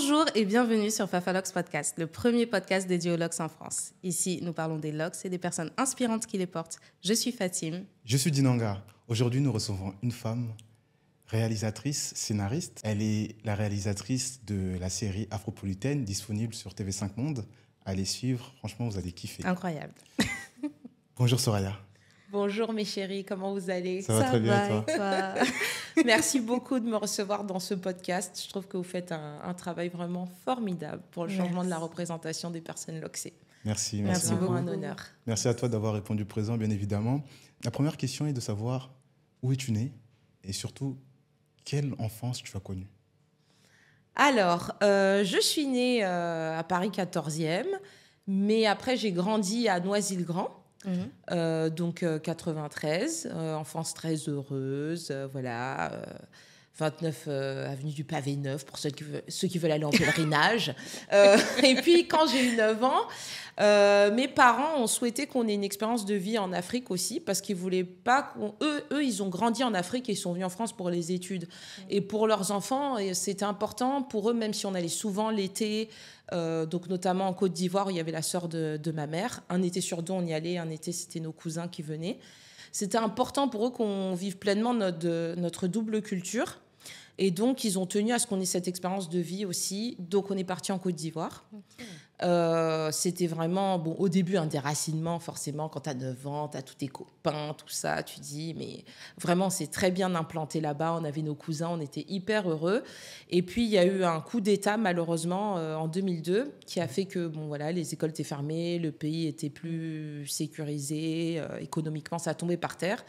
Bonjour et bienvenue sur Fafalox Podcast, le premier podcast dédié aux locks en France. Ici, nous parlons des locks et des personnes inspirantes qui les portent. Je suis Fatim. Je suis Dinanga. Aujourd'hui, nous recevons une femme, réalisatrice, scénariste. Elle est la réalisatrice de la série Afropolitaine, disponible sur TV5 Monde. Allez suivre, franchement, vous allez kiffer. Incroyable. Bonjour Soraya. Bonjour mes chéris, comment vous allez? Ça va très bien et toi? Merci beaucoup de me recevoir dans ce podcast. Je trouve que vous faites un travail vraiment formidable pour le changement de la représentation des personnes loxées. Merci Vraiment un honneur. Merci à toi d'avoir répondu présent, bien évidemment. La première question est de savoir où es-tu née et surtout, quelle enfance tu as connue? Alors, je suis née à Paris 14e, mais après j'ai grandi à Noisy-le-Grand. Donc 93, enfance très heureuse, voilà, 29 avenue du Pavé Neuf pour ceux qui veulent aller en pèlerinage. Et puis quand j'ai eu 9 ans, mes parents ont souhaité qu'on ait une expérience de vie en Afrique aussi, parce qu'ils voulaient pas eux ils ont grandi en Afrique et ils sont venus en France pour les études. Et pour leurs enfants, c'était important pour eux, même si on allait souvent l'été, donc notamment en Côte d'Ivoire où il y avait la sœur de ma mère. Un été sur deux on y allait, un été c'était nos cousins qui venaient. C'était important pour eux qu'on vive pleinement notre double culture. Et donc, ils ont tenu à ce qu'on ait cette expérience de vie aussi. Donc, on est parti en Côte d'Ivoire. Okay. C'était vraiment, bon, au début, un déracinement, forcément. Quand tu as 9 ans, tu as tous tes copains, tout ça. Tu dis, mais vraiment, c'est très bien implanté là-bas. On avait nos cousins, on était hyper heureux. Et puis, il y a eu un coup d'État, malheureusement, en 2002, qui a fait que, bon, voilà, les écoles étaient fermées, le pays était plus sécurisé, économiquement, ça a tombé par terre.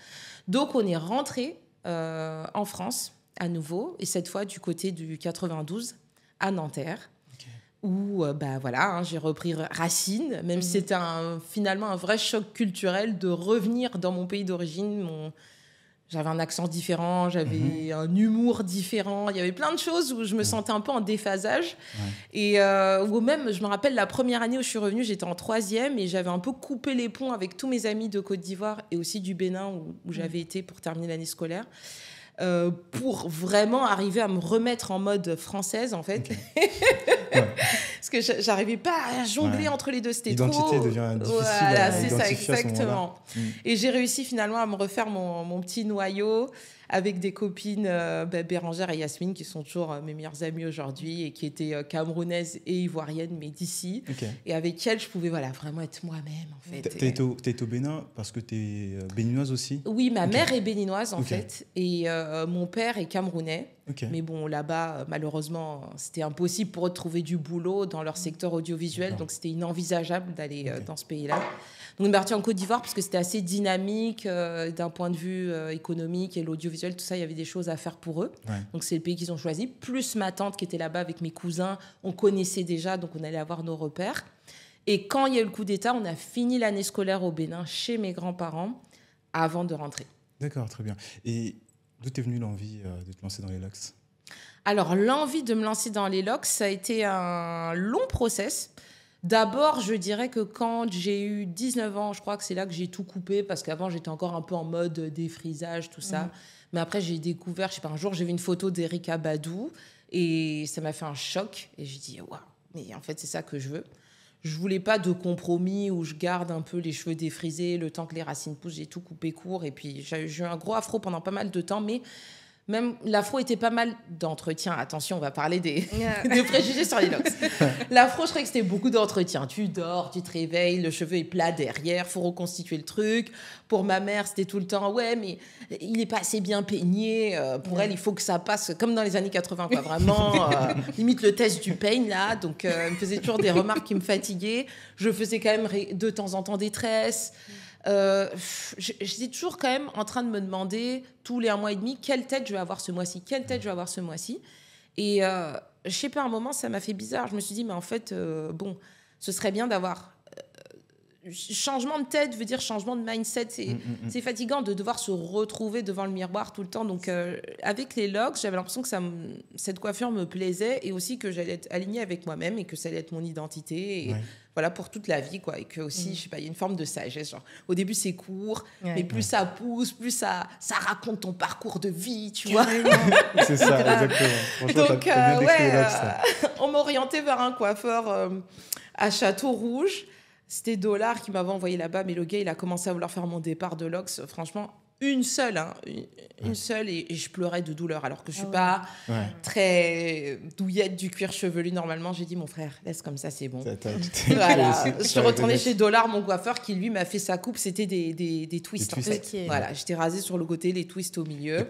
Donc, on est rentré en France à nouveau, et cette fois du côté du 92 à Nanterre, okay. Où voilà, j'ai repris racine, même si c'était finalement un vrai choc culturel de revenir dans mon pays d'origine. J'avais un accent différent, j'avais un humour différent, il y avait plein de choses où je me sentais un peu en déphasage. Et où même, je me rappelle la première année où je suis revenue, j'étais en 3e et j'avais un peu coupé les ponts avec tous mes amis de Côte d'Ivoire et aussi du Bénin où j'avais été pour terminer l'année scolaire. Pour vraiment arriver à me remettre en mode française, en fait. Okay. Parce que j'arrivais pas à jongler entre les deux. C'était l'identité devient difficile. Voilà, c'est ça, exactement. Et j'ai réussi finalement à me refaire mon petit noyau avec des copines, Bérangère et Yasmine, qui sont toujours mes meilleures amies aujourd'hui et qui étaient camerounaises et ivoiriennes, mais d'ici. Okay. Et avec elles, je pouvais vraiment être moi-même, en fait. T'es été au Bénin parce que t'es béninoise aussi? Oui, ma mère est béninoise, en fait. Et mon père est camerounais. Okay. Mais bon, là-bas, malheureusement, c'était impossible pour eux de trouver du boulot dans leur secteur audiovisuel. Donc, c'était inenvisageable d'aller dans ce pays-là. Donc, on est parti en Côte d'Ivoire parce que c'était assez dynamique d'un point de vue économique et l'audiovisuel, tout ça, il y avait des choses à faire pour eux. Donc, c'est le pays qu'ils ont choisi. Plus ma tante qui était là-bas avec mes cousins, on connaissait déjà, donc on allait avoir nos repères. Et quand il y a eu le coup d'État, on a fini l'année scolaire au Bénin chez mes grands-parents avant de rentrer. D'accord, très bien. Et d'où t'es venue l'envie de te lancer dans les locks? Alors, l'envie de me lancer dans les locks, ça a été un long process. D'abord, je dirais que quand j'ai eu 19 ans, je crois que c'est là que j'ai tout coupé, parce qu'avant, j'étais encore un peu en mode défrisage, tout ça. Mais après, j'ai découvert, je sais pas, un jour, j'ai vu une photo d'Erykah Badu, et ça m'a fait un choc. Et j'ai dit, waouh, mais en fait, c'est ça que je veux. Je voulais pas de compromis où je garde un peu les cheveux défrisés, le temps que les racines poussent, j'ai tout coupé court. Et puis, j'ai eu un gros afro pendant pas mal de temps, mais même l'afro était pas mal d'entretien. Attention, on va parler des préjugés sur les locks. L'afro, je croyais que c'était beaucoup d'entretien. Tu dors, tu te réveilles, le cheveu est plat derrière, faut reconstituer le truc. Pour ma mère, c'était tout le temps, ouais, mais il est pas assez bien peigné. Pour elle, il faut que ça passe comme dans les années 80, quoi. Vraiment, limite le test du peigne, là. Donc, elle me faisait toujours des remarques qui me fatiguaient. Je faisais quand même de temps en temps des tresses. J'étais toujours quand même en train de me demander tous les 1 mois et demi quelle tête je vais avoir ce mois-ci, et je sais pas, à un moment ça m'a fait bizarre. Je me suis dit mais en fait bon, ce serait bien d'avoir changement de tête veut dire changement de mindset. C'est fatigant de devoir se retrouver devant le miroir tout le temps. Donc, avec les locks, j'avais l'impression que cette coiffure me plaisait et aussi que j'allais être alignée avec moi-même et que ça allait être mon identité. Et voilà, pour toute la vie, quoi. Et que aussi, je sais pas, il y a une forme de sagesse. Genre, au début, c'est court, mais plus ça pousse, plus ça raconte ton parcours de vie, tu vois. C'est ça, exactement. Franchement, donc, t'as bien décrit les locks, ça. On m'orientait vers un coiffeur à Château-Rouge. C'était Dollar qui m'avait envoyé là-bas, mais le gars, il a commencé à vouloir faire mon départ de locks. Franchement, une seule, et je pleurais de douleur, alors que je suis pas très douillette du cuir chevelu normalement. J'ai dit, mon frère, laisse comme ça, c'est bon. Voilà. Je suis retournée chez Dollar, mon coiffeur, qui lui m'a fait sa coupe. C'était des twists, en fait. Okay. Voilà, j'étais rasée sur le côté, les twists au milieu.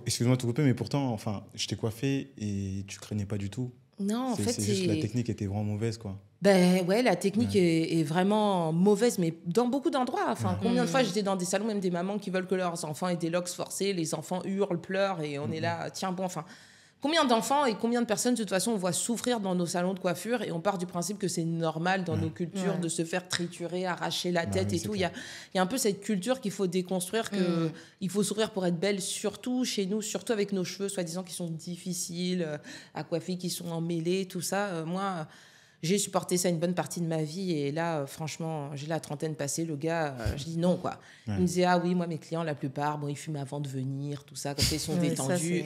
Excuse-moi de te couper, mais pourtant, enfin, je t'ai coiffée et tu craignais pas du tout. Non, en fait, c'est juste la technique était vraiment mauvaise, quoi. Ben ouais, la technique est vraiment mauvaise, mais dans beaucoup d'endroits. Enfin, combien de fois j'étais dans des salons, même des mamans qui veulent que leurs enfants aient des locks forcés, les enfants hurlent, pleurent, et on est là, tiens bon, enfin, combien d'enfants et combien de personnes, de toute façon, on voit souffrir dans nos salons de coiffure, et on part du principe que c'est normal dans nos cultures de se faire triturer, arracher la tête et tout. Il y a un peu cette culture qu'il faut déconstruire, qu'il faut sourire pour être belle, surtout chez nous, surtout avec nos cheveux, soi-disant, qui sont difficiles à coiffer, qui sont emmêlés, tout ça. Moi... J'ai supporté ça une bonne partie de ma vie et là, franchement, j'ai la trentaine passée. Le gars, je dis non, quoi. Il me disait, ah oui, moi, mes clients, la plupart, bon, ils fument avant de venir, tout ça, comme ça, ils sont détendus.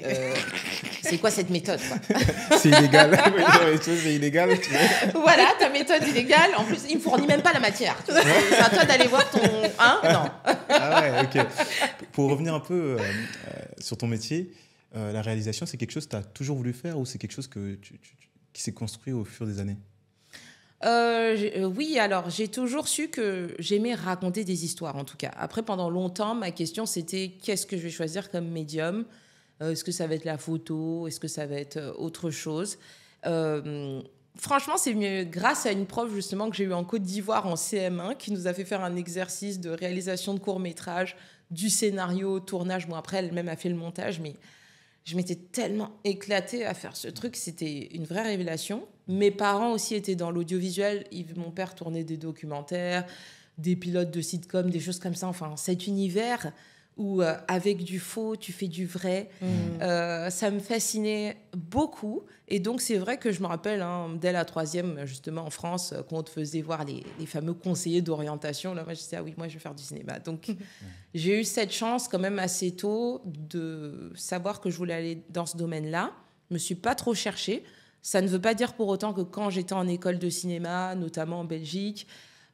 C'est quoi cette méthode, quoi? C'est illégal. C'est illégal. Voilà, ta méthode illégale. En plus, il me fournit même pas la matière. C'est à toi d'aller voir ton... Hein? Non. Ah ouais, ok. Pour revenir un peu sur ton métier, la réalisation, c'est quelque chose que tu as toujours voulu faire ou c'est quelque chose qui s'est construit au fur des années? Oui, alors j'ai toujours su que j'aimais raconter des histoires, en tout cas. Après, pendant longtemps, ma question, c'était qu'est-ce que je vais choisir comme médium? Est-ce que ça va être la photo? Est-ce que ça va être autre chose? Franchement, c'est mieux grâce à une prof, justement, que j'ai eue en Côte d'Ivoire en CM1, qui nous a fait faire un exercice de réalisation de court-métrage, du scénario, tournage. Bon, après, elle-même a fait le montage, mais... Je m'étais tellement éclatée à faire ce truc, c'était une vraie révélation. Mes parents aussi étaient dans l'audiovisuel. Mon père tournait des documentaires, des pilotes de sitcom, des choses comme ça. Enfin, cet univers où avec du faux, tu fais du vrai, ça me fascinait beaucoup. Et donc, c'est vrai que je me rappelle, dès la troisième, justement, en France, quand on te faisait voir les fameux conseillers d'orientation, là, moi, je disais, ah oui, moi, je vais faire du cinéma. Donc, j'ai eu cette chance quand même assez tôt de savoir que je voulais aller dans ce domaine-là. Je me suis pas trop cherchée. Ça ne veut pas dire pour autant que quand j'étais en école de cinéma, notamment en Belgique,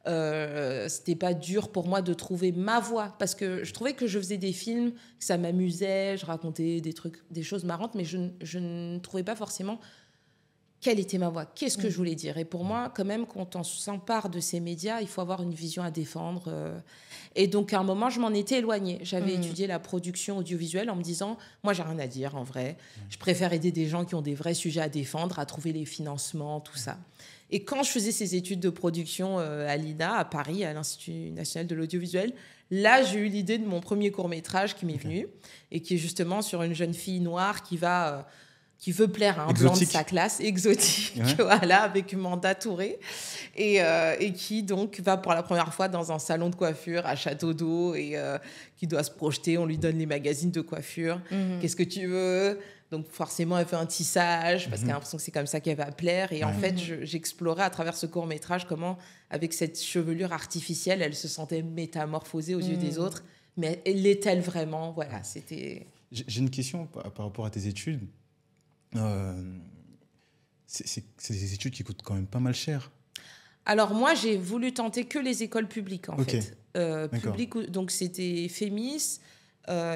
c'était pas dur pour moi de trouver ma voie, parce que je trouvais que je faisais des films, que ça m'amusait, je racontais des trucs, des choses marrantes, mais je ne trouvais pas forcément quelle était ma voix, qu'est-ce que je voulais dire. Et pour moi, quand même, quand on s'empare de ces médias, il faut avoir une vision à défendre. Et donc, à un moment, je m'en étais éloignée. J'avais étudié la production audiovisuelle en me disant, moi, j'ai rien à dire, en vrai. Je préfère aider des gens qui ont des vrais sujets à défendre, à trouver les financements, tout ça. Et quand je faisais ces études de production à l'INA, à Paris, à l'Institut national de l'audiovisuel, là, j'ai eu l'idée de mon premier court-métrage qui m'est venu, et qui est justement sur une jeune fille noire qui veut plaire à un blanc de sa classe, exotique, voilà, avec Manda Touré, et qui donc va pour la première fois dans un salon de coiffure à Château d'Eau, et qui doit se projeter, on lui donne les magazines de coiffure, qu'est-ce que tu veux? Donc forcément, elle fait un tissage, parce qu'elle a l'impression que c'est comme ça qu'elle va plaire, et en fait, j'explorais à travers ce court-métrage comment, avec cette chevelure artificielle, elle se sentait métamorphosée aux yeux des autres, mais l'est-elle vraiment? Voilà, c'était... J'ai une question par rapport à tes études. C'est des études qui coûtent quand même pas mal cher. Alors moi, j'ai voulu tenter que les écoles publiques, en fait. Publiques, donc c'était FEMIS,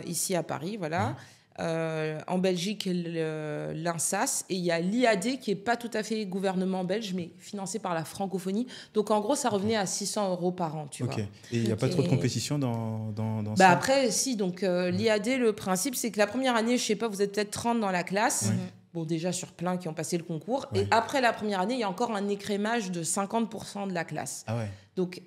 ici à Paris, voilà. En Belgique, l'INSAS, et il y a l'IAD qui n'est pas tout à fait gouvernement belge, mais financé par la francophonie. Donc en gros, ça revenait à 600 € par an, tu vois. Et il n'y a pas trop de compétition dans ça? Après, si. Donc l'IAD, le principe, c'est que la première année, je ne sais pas, vous êtes peut-être 30 dans la classe. Bon, déjà sur plein qui ont passé le concours. Et après la première année, il y a encore un écrémage de 50% de la classe. Ah ouais. Donc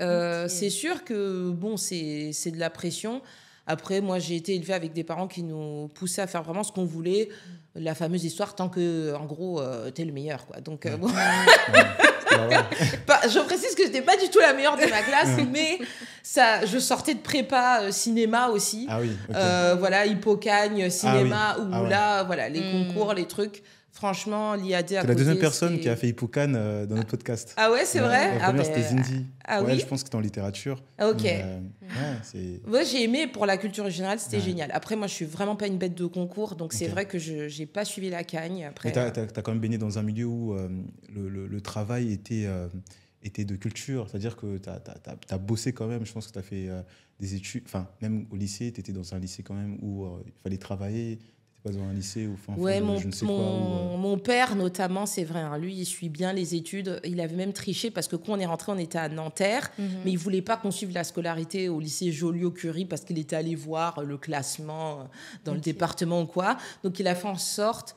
c'est sûr que bon, c'est de la pression. Après, moi, j'ai été élevée avec des parents qui nous poussaient à faire vraiment ce qu'on voulait. La fameuse histoire, tant que, en gros, t'es le meilleur, quoi. Donc, bon. Je précise que je n'étais pas du tout la meilleure de ma classe, mais je sortais de prépa cinéma aussi. Ah oui, voilà, Hippocagne, cinéma, là, voilà, les concours, les trucs. Franchement, l'IAD à côté... C'est la deuxième personne qui a fait Hippocane dans notre podcast. Ah ouais, c'est vrai. La première, c'était Zinzi. Ah ouais, oui. je pense que c'était en littérature. Ok. Ouais, j'ai aimé pour la culture générale, c'était génial. Après, moi, je suis vraiment pas une bête de concours, donc c'est vrai que je n'ai pas suivi la Cagne. Après, mais tu as quand même baigné dans un milieu où le travail était de culture. C'est-à-dire que tu as bossé quand même. Je pense que tu as fait des études. Enfin, même au lycée, tu étais dans un lycée quand même où il fallait travailler. Pas dans un lycée ou mon père notamment, c'est vrai, hein, lui il suit bien les études, il avait même triché parce que quand on est rentré on était à Nanterre, mais il voulait pas qu'on suive la scolarité au lycée Joliot-Curie parce qu'il était allé voir le classement dans le département ou quoi, donc il a fait en sorte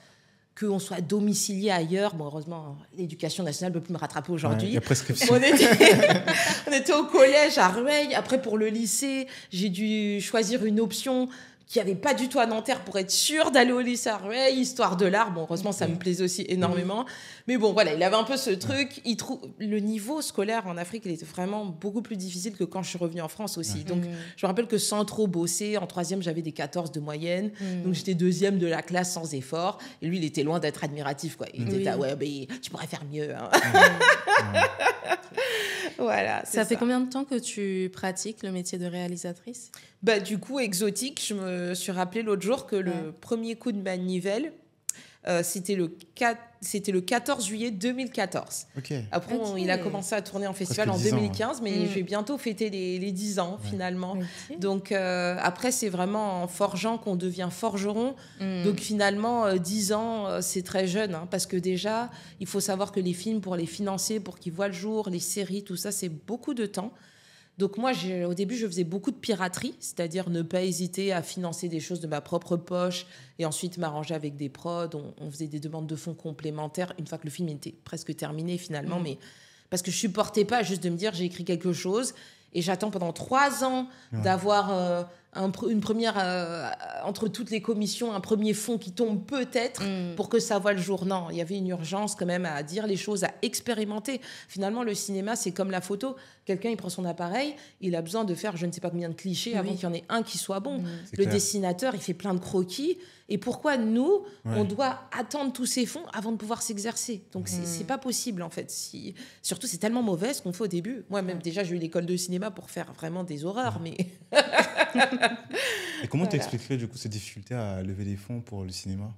qu'on soit domicilié ailleurs. Bon, heureusement, l'éducation nationale ne peut plus me rattraper aujourd'hui. Il y a prescription. On était au collège à Rueil. Après, pour le lycée, j'ai dû choisir une option qui n'avait pas du tout à Nanterre pour être sûr d'aller au lycée à Rueil, histoire de l'art. Bon, heureusement, ça me plaisait aussi énormément. Mais bon, voilà, il avait un peu ce truc. Le niveau scolaire en Afrique, il était vraiment beaucoup plus difficile que quand je suis revenue en France aussi. Donc, je me rappelle que sans trop bosser, en troisième, j'avais des 14 de moyenne. Donc, j'étais deuxième de la classe sans effort. Et lui, il était loin d'être admiratif, quoi. Il était, ouais, mais tu pourrais faire mieux. Hein. Voilà, ça fait combien de temps que tu pratiques le métier de réalisatrice ? Du coup, exotique, je me suis rappelé l'autre jour que le premier coup de manivelle, c'était le 14 juillet 2014. Après, il a commencé à tourner en festival en 2015, mais je vais bientôt fêter les 10 ans, finalement. Donc, après, c'est vraiment en forgeant qu'on devient forgeron. Donc, finalement, 10 ans, c'est très jeune, hein, parce que déjà, il faut savoir que les films, pour les financer, pour qu'ils voient le jour, les séries, tout ça, c'est beaucoup de temps. Donc moi, au début, je faisais beaucoup de piraterie, c'est-à-dire ne pas hésiter à financer des choses de ma propre poche et ensuite m'arranger avec des prods. On faisait des demandes de fonds complémentaires une fois que le film était presque terminé finalement, mais parce que je supportais pas juste de me dire j'ai écrit quelque chose et j'attends pendant 3 ans d'avoir une première, entre toutes les commissions, un premier fonds qui tombe peut-être pour que ça voie le jour. Non, il y avait une urgence quand même à dire les choses, à expérimenter. Finalement, le cinéma, c'est comme la photo. Quelqu'un, il prend son appareil, il a besoin de faire je ne sais pas combien de clichés avant qu'il y en ait un qui soit bon. Le dessinateur, il fait plein de croquis. Et pourquoi nous, on doit attendre tous ces fonds avant de pouvoir s'exercer ? Donc, c'est pas possible, en fait. Surtout, c'est tellement mauvais ce qu'on fait au début. Moi-même, déjà, j'ai eu l'école de cinéma pour faire vraiment des horreurs, mais... Et comment t'expliquerais, du coup, ces difficultés à lever des fonds pour le cinéma ?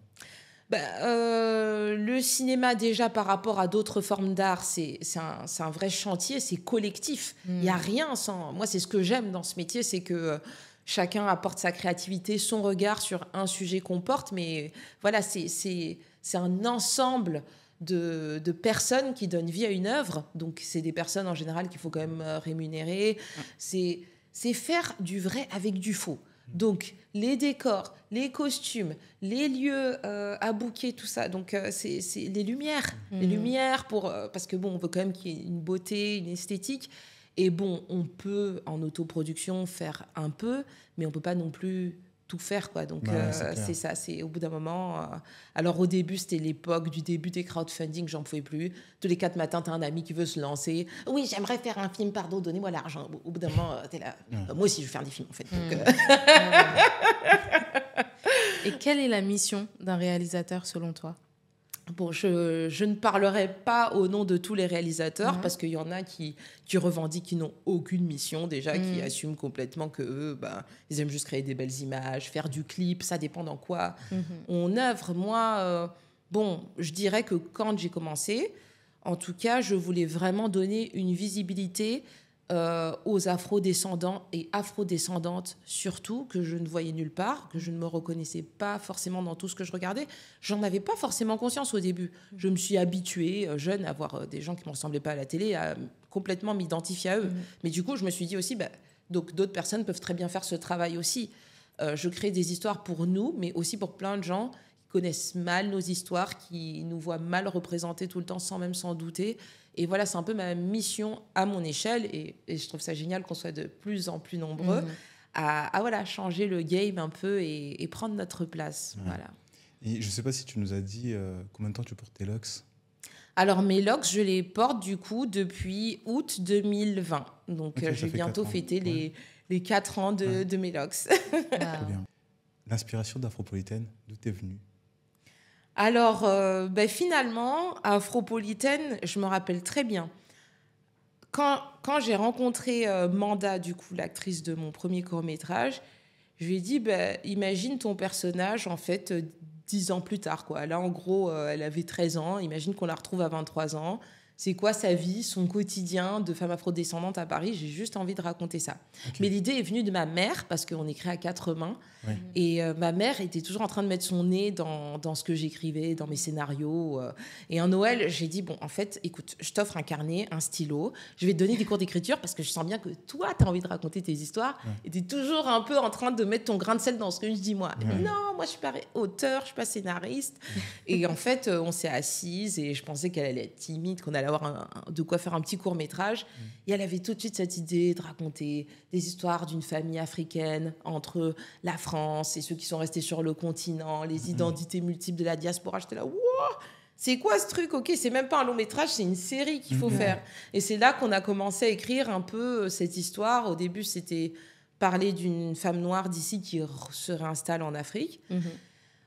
Le cinéma, déjà, par rapport à d'autres formes d'art, c'est un vrai chantier, c'est collectif. Il n'y a rien sans... Moi, c'est ce que j'aime dans ce métier, c'est que... chacun apporte sa créativité, son regard sur un sujet qu'on porte, mais voilà, c'est un ensemble de personnes qui donnent vie à une œuvre. Donc, c'est des personnes, en général, qu'il faut quand même rémunérer. C'est faire du vrai avec du faux. Donc, les décors, les costumes, les lieux à bouquer, tout ça. Donc, c'est les lumières. Les lumières, parce que, on veut quand même qu'il y ait une beauté, une esthétique. Et on peut, en autoproduction, faire un peu, mais on ne peut pas non plus tout faire, quoi. Donc, c'est ça, c'est au bout d'un moment... alors, au début, c'était l'époque du début des crowdfunding, j'en pouvais plus. Tous les 4 matins, tu as un ami qui veut se lancer. « Oui, j'aimerais faire un film, pardon, donnez-moi l'argent. » Au bout d'un moment, tu es là. Moi aussi, je veux faire des films, en fait. Donc, Et quelle est la mission d'un réalisateur, selon toi ? Je ne parlerai pas au nom de tous les réalisateurs parce qu'il y en a qui revendiquent qu'ils n'ont aucune mission déjà, qui assument complètement qu'eux, ils aiment juste créer des belles images, faire du clip, ça dépend dans quoi on œuvre. Moi, je dirais que quand j'ai commencé, en tout cas, je voulais vraiment donner une visibilité aux afro-descendants et afro-descendantes surtout, que je ne voyais nulle part, que je ne me reconnaissais pas forcément dans tout ce que je regardais. J'en avais pas forcément conscience au début. Je me suis habituée, jeune, à voir des gens qui ne me ressemblaient pas à la télé, à complètement m'identifier à eux. Mais du coup, je me suis dit aussi, donc d'autres personnes peuvent très bien faire ce travail aussi. Je crée des histoires pour nous, mais aussi pour plein de gens qui connaissent mal nos histoires, qui nous voient mal représentées tout le temps sans même s'en douter. Et voilà, c'est un peu ma mission à mon échelle. Et je trouve ça génial qu'on soit de plus en plus nombreux à changer le game un peu et prendre notre place. Voilà. Et je ne sais pas si tu nous as dit combien de temps tu portes tes locks. Alors, mes locks, je les porte du coup depuis août 2020. Donc, Ok, ça j'ai fait bientôt 4 ans. fêté Ouais. les 4 ans Ouais. de mes locks. Très bien. L'inspiration d'Afropolitaine, d'où t'es venue? Alors, finalement, à Afropolitaine, je me rappelle très bien. Quand j'ai rencontré Manda, du coup, l'actrice de mon premier court-métrage, je lui ai dit, imagine ton personnage, en fait, 10 ans plus tard, quoi. Là, en gros, elle avait 13 ans. Imagine qu'on la retrouve à 23 ans. C'est quoi sa vie, son quotidien de femme afrodescendante à Paris? J'ai juste envie de raconter ça. Ok. Mais l'idée est venue de ma mère, parce qu'on écrit à 4 mains. Ouais. Et ma mère était toujours en train de mettre son nez dans ce que j'écrivais, dans mes scénarios. Et un Noël, j'ai dit, bon, en fait, écoute, je t'offre un carnet, un stylo. Je vais te donner des cours d'écriture parce que je sens bien que toi, tu as envie de raconter tes histoires. Ouais. Et tu es toujours un peu en train de mettre ton grain de sel dans ce que je dis, moi. Elle Ouais. dit, non, moi, je suis pas auteur, je suis pas scénariste. Et en fait, on s'est assises et je pensais qu'elle allait être timide, qu'on allait avoir de quoi faire un petit court-métrage. Et elle avait tout de suite cette idée de raconter des histoires d'une famille africaine entre la France et ceux qui sont restés sur le continent, les identités multiples de la diaspora. J'étais là, wow, c'est quoi ce truc? Ok, c'est même pas un long métrage, c'est une série qu'il faut faire. Et c'est là qu'on a commencé à écrire un peu cette histoire. Au début, c'était parler d'une femme noire d'ici qui se réinstalle en Afrique.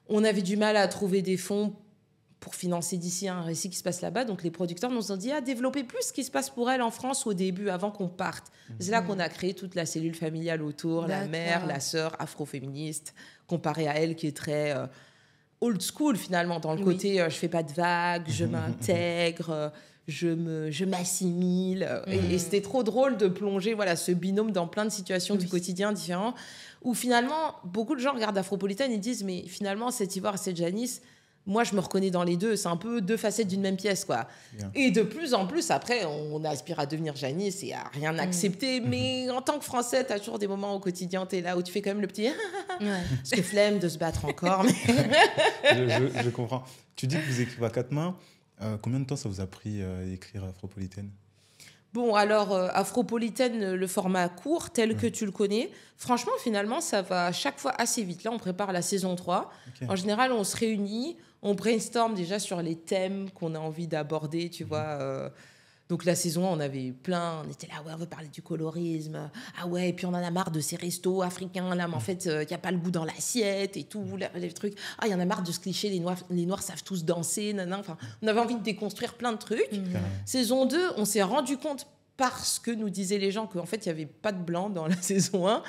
On avait du mal à trouver des fonds pour financer d'ici un récit qui se passe là-bas. Donc, les producteurs nous ont dit, développer plus ce qui se passe pour elle en France au début, avant qu'on parte. C'est là qu'on a créé toute la cellule familiale autour, la D'accord. mère, la sœur afroféministe, comparée à elle qui est très old school finalement, dans le Oui. côté je fais pas de vagues, je m'intègre, je m'assimile. Et c'était trop drôle de plonger ce binôme dans plein de situations du quotidien différents, où finalement, beaucoup de gens regardent Afropolitaine et disent, mais finalement, cette Ivoire et cette Janice, moi, je me reconnais dans les deux. C'est un peu deux facettes d'une même pièce, quoi. Bien. Et de plus en plus, après, on aspire à devenir Janice et à rien accepter. Mais en tant que Français, tu as toujours des moments au quotidien, tu es là où tu fais quand même le petit... Parce que flemme de se battre encore. Mais... Je comprends. Tu dis que vous écrivez à 4 mains. Combien de temps ça vous a pris d'écrire Afropolitaine? Bon, alors, Afropolitaine, le format court, tel que tu le connais, franchement, finalement, ça va chaque fois assez vite. Là, on prépare la saison 3. Ok. En général, on se réunit, on brainstorm déjà sur les thèmes qu'on a envie d'aborder, tu vois. Donc, la saison 1, on avait plein. On était là, ouais, on veut parler du colorisme. Ah ouais, et puis on en a marre de ces restos africains, là, mais en fait, il n'y a pas le goût dans l'assiette et tout, les trucs. Ah, il y en a marre de ce cliché, les Noirs savent tous danser, nanana. Enfin, on avait envie de déconstruire plein de trucs. Saison 2, on s'est rendu compte, parce que nous disaient les gens, qu'en fait, il n'y avait pas de blanc dans la saison 1.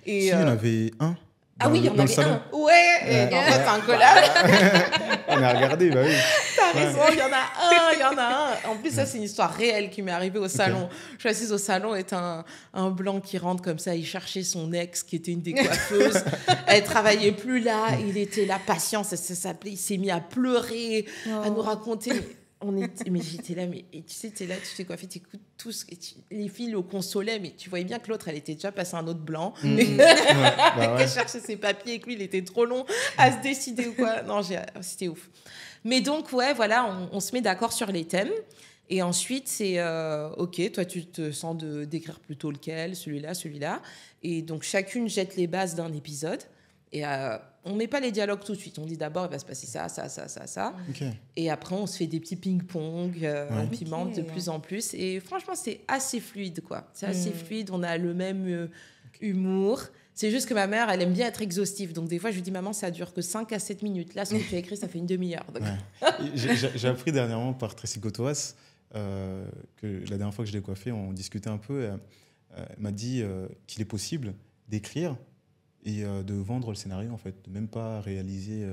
Et, Si, il y en avait un. Ah oui, il y en dans le avait salon. un. Ouais, et en fait, c'est un collage. On a regardé, bah oui. T'as raison, il y en a un. En plus, ça, c'est une histoire réelle qui m'est arrivée au salon. Je suis assise au salon et un blanc qui rentre comme ça. Il cherchait son ex, qui était une des coiffeuses. Elle travaillait plus là. Il était là, patience, ça s'appelait. Il s'est mis à pleurer, à nous raconter. Mais j'étais là, mais et tu sais, t'es là, tu t'es coiffé, t'écoutes tous. Les filles le consolaient, mais tu voyais bien que l'autre, elle était déjà passée un autre blanc. Qu'elle cherchait ses papiers et que lui, il était trop long à se décider ou quoi. Non, c'était ouf. Mais donc, ouais, voilà, on se met d'accord sur les thèmes. Et ensuite, c'est OK, toi, tu te sens d'écrire plutôt lequel, celui-là. Et donc, chacune jette les bases d'un épisode. Et on met pas les dialogues tout de suite. On dit d'abord, il va se passer ça. Ok. Et après, on se fait des petits ping-pong. On pimente de plus en plus. Et franchement, c'est assez fluide, quoi. C'est assez fluide. On a le même humour. C'est juste que ma mère, elle aime bien être exhaustive. Donc, des fois, je lui dis, maman, ça dure que 5 à 7 minutes. Là, ce que tu as écrit, ça fait une demi-heure. Donc... Ouais. J'ai appris dernièrement par Tracy Gotoas que la dernière fois que je l'ai coiffée, on discutait un peu. Elle m'a dit qu'il est possible d'écrire et de vendre le scénario, en fait, de même pas réaliser.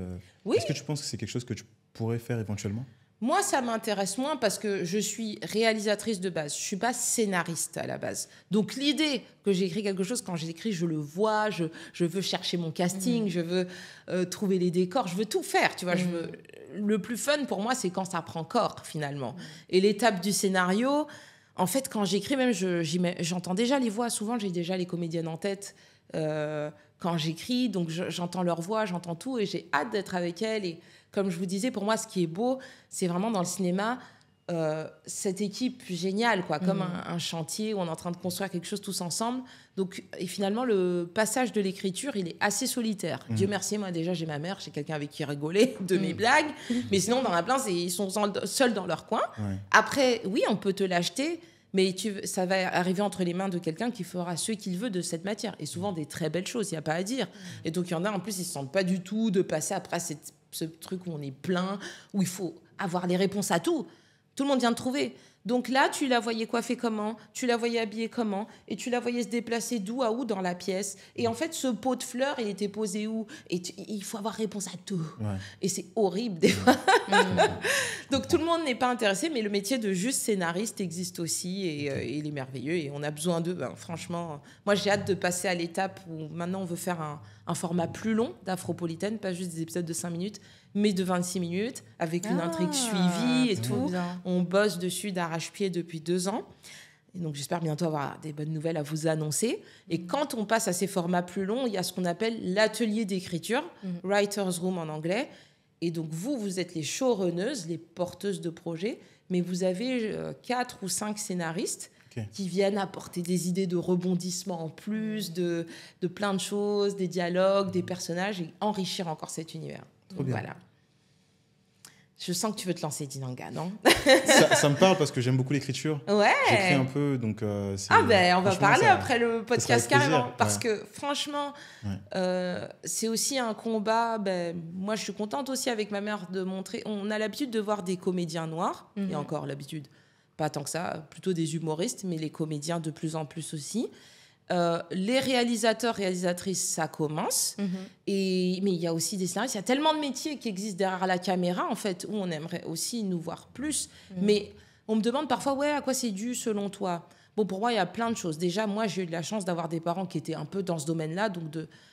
Oui. Est-ce que tu penses que c'est quelque chose que tu pourrais faire éventuellement? Moi, ça m'intéresse moins parce que je suis réalisatrice de base. Je suis pas scénariste à la base. Donc, l'idée que j'écris quelque chose, quand j'écris, je le vois, je veux chercher mon casting, je veux trouver les décors, je veux tout faire, tu vois. Le plus fun pour moi, c'est quand ça prend corps, finalement. Et l'étape du scénario, en fait, quand j'écris, même, j'entends déjà les voix. Souvent, j'ai déjà les comédiennes en tête quand j'écris. Donc, j'entends leur voix, j'entends tout et j'ai hâte d'être avec elles. Et comme je vous disais, pour moi, ce qui est beau, c'est vraiment dans le cinéma, cette équipe géniale, quoi, comme un chantier où on est en train de construire quelque chose tous ensemble. Donc, et finalement, le passage de l'écriture, il est assez solitaire. Dieu merci, moi déjà, j'ai ma mère, j'ai quelqu'un avec qui rigoler de mes blagues. Mais sinon, dans la plein, ils sont seuls dans leur coin. Ouais. Après, oui, on peut te l'acheter, mais ça va arriver entre les mains de quelqu'un qui fera ce qu'il veut de cette matière. Et souvent, des très belles choses, il n'y a pas à dire. Et donc, il y en a, en plus, ils ne se sentent pas du tout de passer après ce truc où on est plein, où il faut avoir les réponses à tout. Tout le monde vient de trouver. Donc là, tu la voyais coiffée comment, tu la voyais habillée comment, et tu la voyais se déplacer d'où à où dans la pièce. Et en fait, ce pot de fleurs, il était posé où ? Et il faut avoir réponse à tout. Ouais. Et c'est horrible des fois. Donc tout le monde n'est pas intéressé, mais le métier de juste scénariste existe aussi, et il est merveilleux. Et on a besoin d'eux. Franchement, moi, j'ai hâte de passer à l'étape où maintenant on veut faire un format plus long d'Afropolitaine, pas juste des épisodes de 5 minutes, mais de 26 minutes, avec une intrigue suivie et tout. Bien. On bosse dessus d'arrache-pied depuis 2 ans. Et donc, j'espère bientôt avoir des bonnes nouvelles à vous annoncer. Et quand on passe à ces formats plus longs, il y a ce qu'on appelle l'atelier d'écriture, Writer's Room en anglais. Et donc, vous êtes les showrunneuses, les porteuses de projets, mais vous avez 4 ou 5 scénaristes qui viennent apporter des idées de rebondissement en plus, de plein de choses, des dialogues, des personnages, et enrichir encore cet univers. Donc, voilà. Je sens que tu veux te lancer, Dinanga, non ? ça me parle parce que j'aime beaucoup l'écriture. Ouais. J'écris un peu, donc... on va parler après le podcast carrément. Parce que franchement, c'est aussi un combat. Moi, je suis contente aussi avec ma mère de montrer... On a l'habitude de voir des comédiens noirs, et encore l'habitude, pas tant que ça, plutôt des humoristes, mais les comédiens de plus en plus aussi. Les réalisateurs, réalisatrices, ça commence. Mais il y a aussi des scénaristes. Il y a tellement de métiers qui existent derrière la caméra, en fait, où on aimerait aussi nous voir plus. Mais on me demande parfois, à quoi c'est dû selon toi ? Bon, pour moi, il y a plein de choses. Déjà, moi, j'ai eu de la chance d'avoir des parents qui étaient un peu dans ce domaine-là. Donc,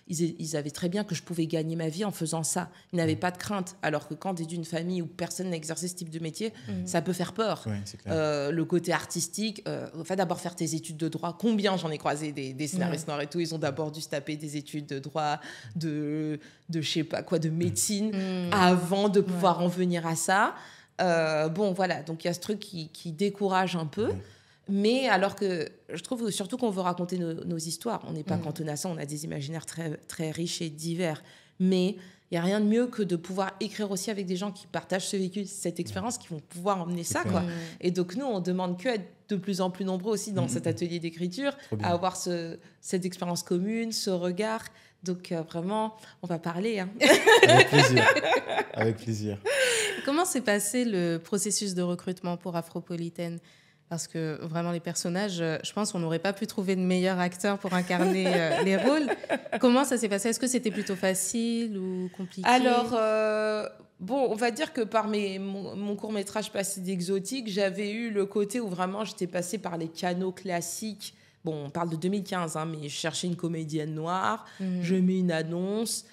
ils savaient très bien que je pouvais gagner ma vie en faisant ça. Ils n'avaient pas de crainte. Alors que quand tu es d'une famille où personne n'a exercé ce type de métier, ça peut faire peur. Ouais, c'est clair. Le côté artistique, d'abord faire tes études de droit. Combien j'en ai croisé des scénaristes noirs et tout, ils ont d'abord dû se taper des études de droit, de je sais pas quoi, de médecine, avant de pouvoir en venir à ça. Voilà. Donc, il y a ce truc qui décourage un peu. Mais alors que je trouve surtout qu'on veut raconter nos histoires. On n'est pas cantonné à ça, on a des imaginaires très, très riches et divers. Mais il n'y a rien de mieux que de pouvoir écrire aussi avec des gens qui partagent ce vécu, cette expérience, qui vont pouvoir emmener ça, quoi. Et donc nous, on demande qu'à être de plus en plus nombreux aussi dans cet atelier d'écriture, à avoir cette expérience commune, ce regard. Donc vraiment, on va parler. Avec plaisir. Avec plaisir. Comment s'est passé le processus de recrutement pour Afropolitaine ? Parce que vraiment, les personnages, je pense qu'on n'aurait pas pu trouver de meilleur acteur pour incarner les rôles. Comment ça s'est passé ? Est-ce que c'était plutôt facile ou compliqué ? Alors, on va dire que par mon court-métrage Passé d'exotique, j'avais eu le côté où vraiment j'étais passée par les canaux classiques. Bon, on parle de 2015, mais je cherchais une comédienne noire, je mets une annonce.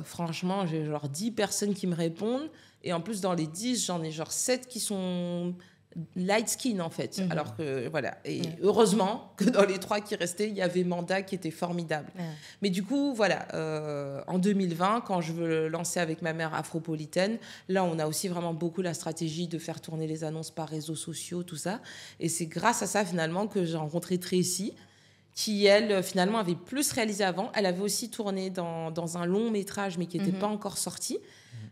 Franchement, j'ai genre 10 personnes qui me répondent. Et en plus, dans les 10, j'en ai genre 7 qui sont... light skin en fait, alors que voilà, et heureusement que dans les 3 qui restaient, il y avait Manda qui était formidable. Mais du coup voilà, en 2020, quand je veux lancer avec ma mère Afropolitaine, là on a aussi vraiment beaucoup la stratégie de faire tourner les annonces par réseaux sociaux, tout ça, et c'est grâce à ça finalement que j'ai rencontré Tracy, qui elle finalement avait plus réalisé avant. Elle avait aussi tourné dans un long métrage mais qui n'était pas encore sorti.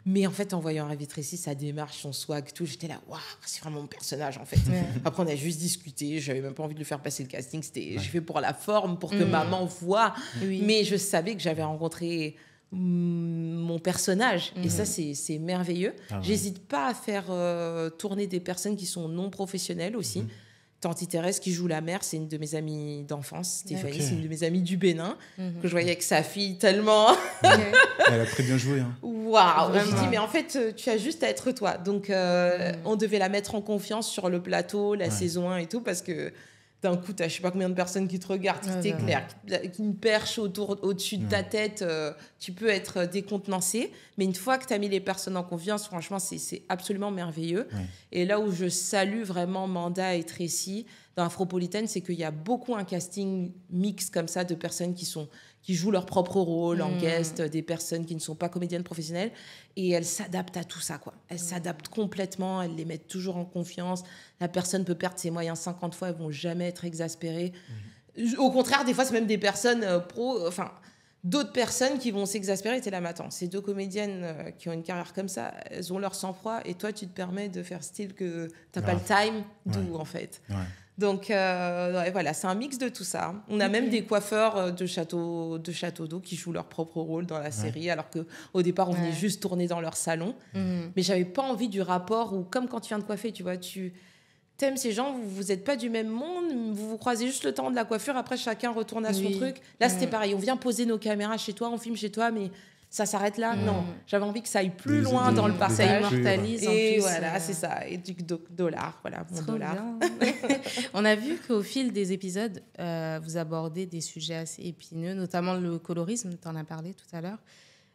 Mais en fait, en voyant Rêver Tracy, sa démarche, son swag, tout, j'étais là, waouh, c'est vraiment mon personnage, en fait. Après, on a juste discuté. J'avais même pas envie de lui faire passer le casting. J'ai fait pour la forme, pour que maman voie. Mais je savais que j'avais rencontré mon personnage. Et ça, c'est merveilleux. J'hésite pas à faire tourner des personnes qui sont non professionnelles aussi. Tante Thérèse qui joue la mère, c'est une de mes amies d'enfance, Stéphanie, c'est une de mes amies du Bénin, que je voyais avec sa fille tellement... Elle a très bien joué. Waouh. Je dis, mais en fait, tu as juste à être toi. Donc, on devait la mettre en confiance sur le plateau, la saison 1 et tout, parce que d'un coup, tu as je sais pas combien de personnes qui te regardent, qui t'éclairent, qui une perche au-dessus de ta tête, tu peux être décontenancé. Mais une fois que tu as mis les personnes en confiance, franchement, c'est absolument merveilleux. Et là où je salue vraiment Manda et Tracy dans Afropolitaine, c'est qu'il y a beaucoup un casting mix comme ça de personnes qui qui jouent leur propre rôle en guest, des personnes qui ne sont pas comédiennes professionnelles. Et elles s'adaptent à tout ça, quoi. Elles s'adaptent complètement, elles les mettent toujours en confiance. La personne peut perdre ses moyens 50 fois, elles ne vont jamais être exaspérées. Au contraire, des fois, c'est même des personnes d'autres personnes qui vont s'exaspérer. T'es là, mais attends, ces deux comédiennes qui ont une carrière comme ça, elles ont leur sang-froid et toi, tu te permets de faire style que t'as pas le time, d'où en fait. Ouais. Donc voilà, c'est un mix de tout ça. On a même des coiffeurs de château d'eau qui jouent leur propre rôle dans la série, alors qu'au départ, on venait juste tourner dans leur salon. Mais j'avais pas envie du rapport où, comme quand tu viens de coiffer, tu vois, tu t'aimes ces gens, vous n'êtes pas du même monde, vous vous croisez juste le temps de la coiffure, après chacun retourne à son truc. Là, c'était pareil, on vient poser nos caméras chez toi, on filme chez toi, mais ça s'arrête là. Non, j'avais envie que ça aille plus loin dans le partage. Ça immortalise en plus. Et voilà, c'est ça. Et du dollar, voilà, mon dollar. On a vu qu'au fil des épisodes, vous abordez des sujets assez épineux, notamment le colorisme, tu en as parlé tout à l'heure.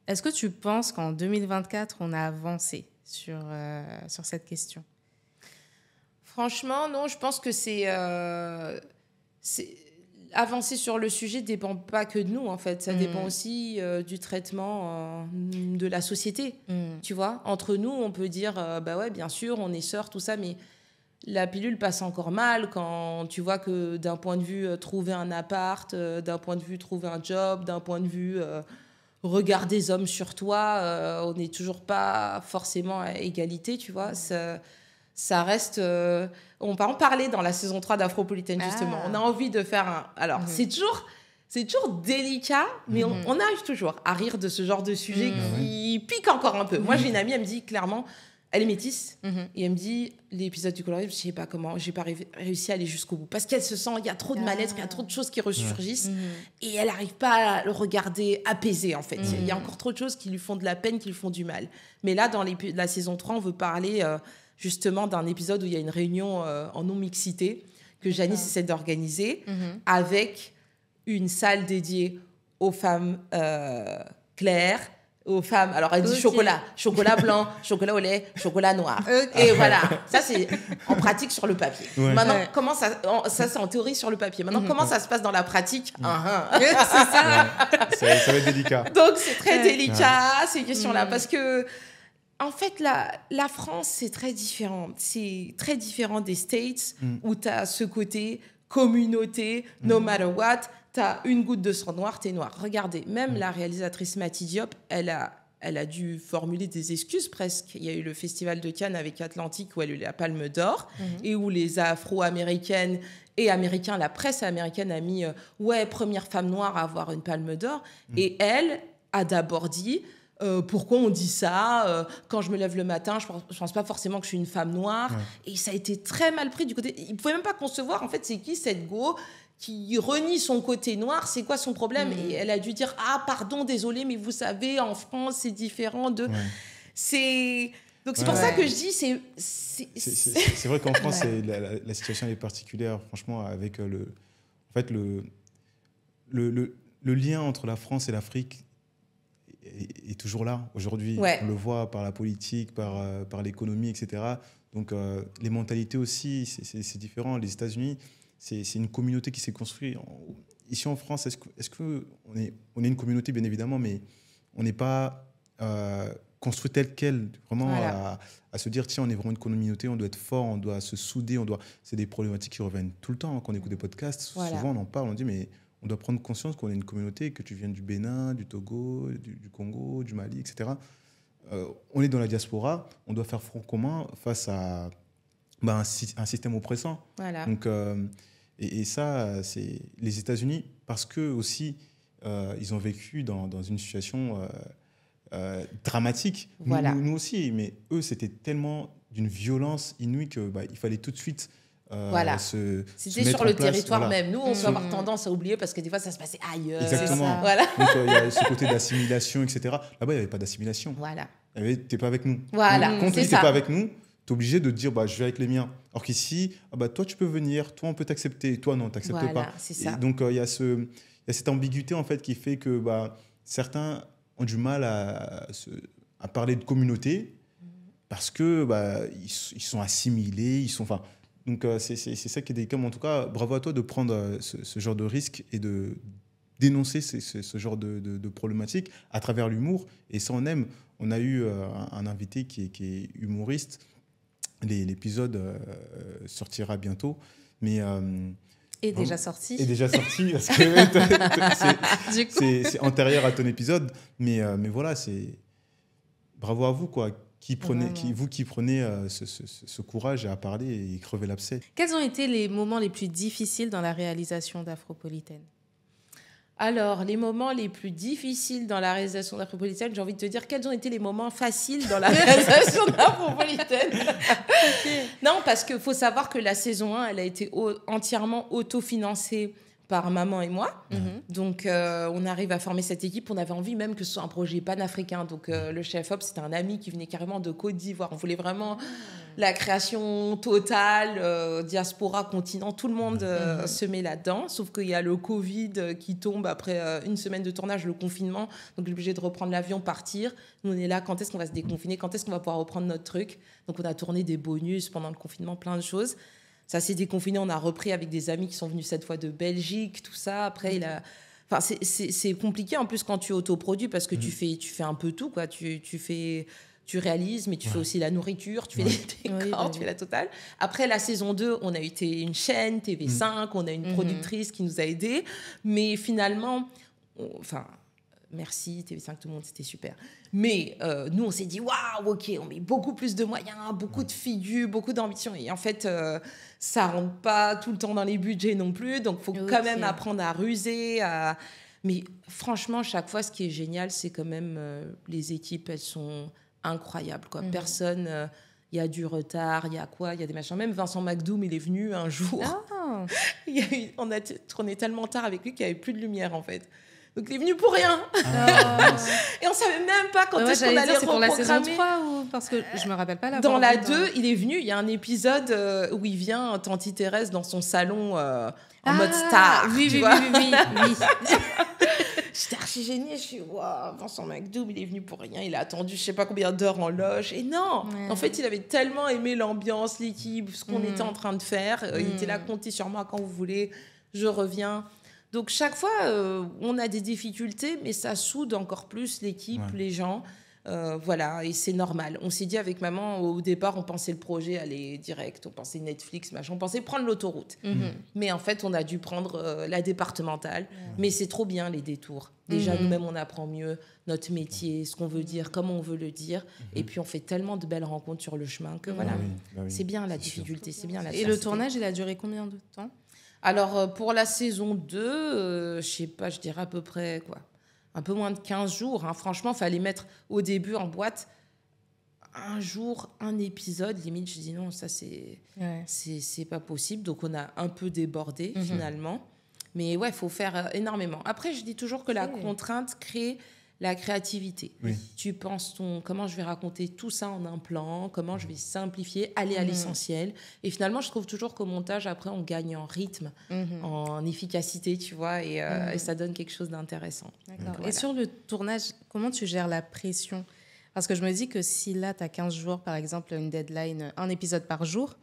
Est-ce que tu penses qu'en 2024, on a avancé sur cette question ? Franchement, non, je pense que c'est avancer sur le sujet ne dépend pas que de nous, en fait. Ça dépend aussi du traitement de la société, tu vois. Entre nous, on peut dire, bah ouais, bien sûr, on est sœurs, tout ça, mais la pilule passe encore mal quand tu vois que d'un point de vue trouver un appart, d'un point de vue trouver un job, d'un point de vue regard des hommes sur toi, on n'est toujours pas forcément à égalité, tu vois. Ça reste... on va en parler dans la saison 3 d'Afropolitaine, justement. On a envie de faire un... Alors, c'est toujours délicat, mais on arrive toujours à rire de ce genre de sujet qui pique encore un peu. Moi, j'ai une amie, elle me dit clairement... Elle est métisse, et elle me dit, l'épisode du colorisme, je sais pas comment, j'ai pas réussi à aller jusqu'au bout. Parce qu'elle se sent, il y a trop de mal-être, il y a trop de choses qui ressurgissent, et elle n'arrive pas à le regarder apaisé, en fait. Il y a encore trop de choses qui lui font de la peine, qui lui font du mal. Mais là, dans la saison 3, on veut parler justement d'un épisode où il y a une réunion en non-mixité que Janice essaie d'organiser, avec une salle dédiée aux femmes claires, aux femmes. Alors, elle dit chocolat blanc, chocolat au lait, chocolat noir. Et voilà, ça, c'est en pratique sur le papier. Maintenant, comment ça c'est en théorie sur le papier. Maintenant, comment ça se passe dans la pratique C'est ça. Ça va être délicat. Donc, c'est très délicat, ces questions-là, parce que, en fait, la France, c'est très différent. C'est très différent des States, où tu as ce côté communauté, no matter what. T'as une goutte de sang noir, t'es noir. Regardez, même la réalisatrice Mati Diop, elle a dû formuler des excuses presque. Il y a eu le festival de Cannes avec Atlantique où elle a eu la Palme d'Or et où les Afro-américaines et Américains, la presse américaine a mis première femme noire à avoir une Palme d'Or. Et elle a d'abord dit pourquoi on dit ça quand je me lève le matin, je pense pas forcément que je suis une femme noire. Et ça a été très mal pris du côté. Ils pouvaient même pas concevoir en fait c'est qui cette go qui renie son côté noir, c'est quoi son problème? Et elle a dû dire, pardon, désolé, mais vous savez, en France, c'est différent de... Donc, c'est pour ça que je dis, c'est vrai qu'en France, la situation est particulière, franchement, avec le lien entre la France et l'Afrique est toujours là, aujourd'hui. On le voit par la politique, par l'économie, etc. Donc, les mentalités aussi, c'est différent. Les États-Unis... C'est une communauté qui s'est construite. Ici en France, est-ce qu'on est une communauté, bien évidemment, mais on n'est pas construit tel quel, vraiment à se dire, tiens, on est vraiment une communauté, on doit être fort, on doit se souder, c'est des problématiques qui reviennent tout le temps. Quand on écoute des podcasts, souvent on en parle, on dit, mais on doit prendre conscience qu'on est une communauté, que tu viennes du Bénin, du Togo, du Congo, du Mali, etc. On est dans la diaspora, on doit faire front commun face à un système oppressant. Donc, et ça, c'est les États-Unis, parce qu'eux aussi, ils ont vécu dans une situation dramatique. Nous aussi, mais eux, c'était tellement d'une violence inouïe qu'il fallait tout de suite c'était sur le territoire même. Nous, on peut avoir tendance à oublier parce que des fois, ça se passait ailleurs. Exactement. Donc, il y a ce côté d'assimilation, etc. Là-bas, il n'y avait pas d'assimilation. Tu n'es pas avec nous. Quand tu n'es pas avec nous, tu es obligé de dire je vais avec les miens. Alors qu'ici, toi tu peux venir, toi on peut t'accepter, toi non, tu n'acceptes pas. Ça. Donc il y a cette ambiguïté en fait qui fait que certains ont du mal à parler de communauté parce que ils sont assimilés, donc c'est ça qui est délicat. Mais en tout cas, bravo à toi de prendre ce genre de risque et de dénoncer ce genre de problématiques à travers l'humour. Et ça, on aime. On a eu un invité qui est humoriste. L'épisode sortira bientôt. Mais, est déjà sorti. Est déjà sorti, parce que c'est antérieur à ton épisode. Mais voilà, c'est... Bravo à vous, quoi. Vous qui prenez ce courage à parler et crever l'abcès. Quels ont été les moments les plus difficiles dans la réalisation d'Afropolitaine ? Alors, les moments les plus difficiles dans la réalisation d'Afropolitaine, j'ai envie de te dire, quels ont été les moments faciles dans la réalisation d'Afropolitaine? Non, parce qu'il faut savoir que la saison 1, elle a été entièrement autofinancée par maman et moi. Donc, on arrive à former cette équipe. On avait envie même que ce soit un projet panafricain. Donc, le chef-op, c'était un ami qui venait carrément de Côte d'Ivoire. On voulait vraiment la création totale, diaspora, continent. Tout le monde se met là-dedans. Sauf qu'il y a le Covid qui tombe après une semaine de tournage, le confinement. Donc, on est obligé de reprendre l'avion, partir. Nous, on est là. Quand est-ce qu'on va se déconfiner? Quand est-ce qu'on va pouvoir reprendre notre truc? Donc, on a tourné des bonus pendant le confinement, plein de choses. Ça s'est déconfiné, on a repris avec des amis qui sont venus cette fois de Belgique, tout ça. Après, c'est compliqué en plus quand tu autoproduis parce que tu fais un peu tout, quoi. Tu réalises, mais tu fais aussi la nourriture, tu fais les décors, tu fais la totale. Après la saison 2, on a été une chaîne, TV5, on a une productrice qui nous a aidés. Mais finalement, merci TV5, tout le monde, c'était super. Mais nous, on s'est dit, waouh, ok, on met beaucoup plus de moyens, beaucoup de figures, beaucoup d'ambition. Et en fait, ça ne rentre pas tout le temps dans les budgets non plus. Donc, il faut quand même apprendre à ruser. Mais franchement, chaque fois, ce qui est génial, c'est quand même les équipes, elles sont incroyables, quoi. Personne... il y a du retard, il y a quoi, il y a des machins. Même Vincent McDoom, il est venu un jour. On a tourné tellement tard avec lui qu'il n'y avait plus de lumière, en fait. Donc, il est venu pour rien. Et on ne savait même pas quand est-ce qu'on allait reprogrammer. C'est pour la saison 3 ou... Parce que je ne me rappelle pas la Dans la 2, il est venu. Il y a un épisode où il vient, Tanti Thérèse, dans son salon en mode star. Oui. J'étais archi gênée. Je suis, waouh, Vincent McDoom, il est venu pour rien. Il a attendu je ne sais pas combien d'heures en loge. Et non, en fait, il avait tellement aimé l'ambiance, l'équipe, ce qu'on était en train de faire. Il était là, comptez sur moi quand vous voulez. Je reviens. Donc, chaque fois, on a des difficultés, mais ça soude encore plus l'équipe, les gens. Voilà, et c'est normal. On s'est dit avec maman, au départ, on pensait le projet aller direct, on pensait Netflix, machin, on pensait prendre l'autoroute. Mais en fait, on a dû prendre la départementale. Mais c'est trop bien, les détours. Déjà, nous-mêmes, on apprend mieux notre métier, ce qu'on veut dire, comment on veut le dire. Et puis, on fait tellement de belles rencontres sur le chemin que voilà, c'est bien la difficulté, c'est bien la Et le tournage, il a duré combien de temps ? Alors, pour la saison 2, je sais pas, je dirais à peu près, un peu moins de 15 jours. Hein. Franchement, il fallait mettre au début en boîte un jour, un épisode. Limite, je dis non, ça, c'est pas possible. Donc, on a un peu débordé, finalement. Mais ouais, il faut faire énormément. Après, je dis toujours que la contrainte crée la créativité. Tu penses comment je vais raconter tout ça en un plan, comment je vais simplifier, aller à l'essentiel. Et finalement, je trouve toujours qu'au montage, après, on gagne en rythme, en efficacité, tu vois, et ça donne quelque chose d'intéressant. D'accord. Voilà. Et sur le tournage, comment tu gères la pression ? Parce que je me dis que si là, tu as 15 jours, par exemple, une deadline, un épisode par jour,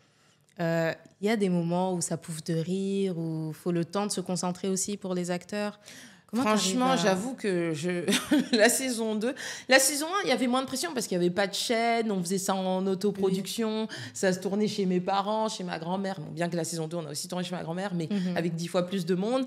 il y a des moments où ça pouffe de rire, où il faut le temps de se concentrer aussi pour les acteurs. Franchement, j'avoue que la saison 2... La saison 1, il y avait moins de pression parce qu'il n'y avait pas de chaîne, on faisait ça en autoproduction, ça se tournait chez mes parents, chez ma grand-mère. Bon, bien que la saison 2, on a aussi tourné chez ma grand-mère, mais avec 10 fois plus de monde.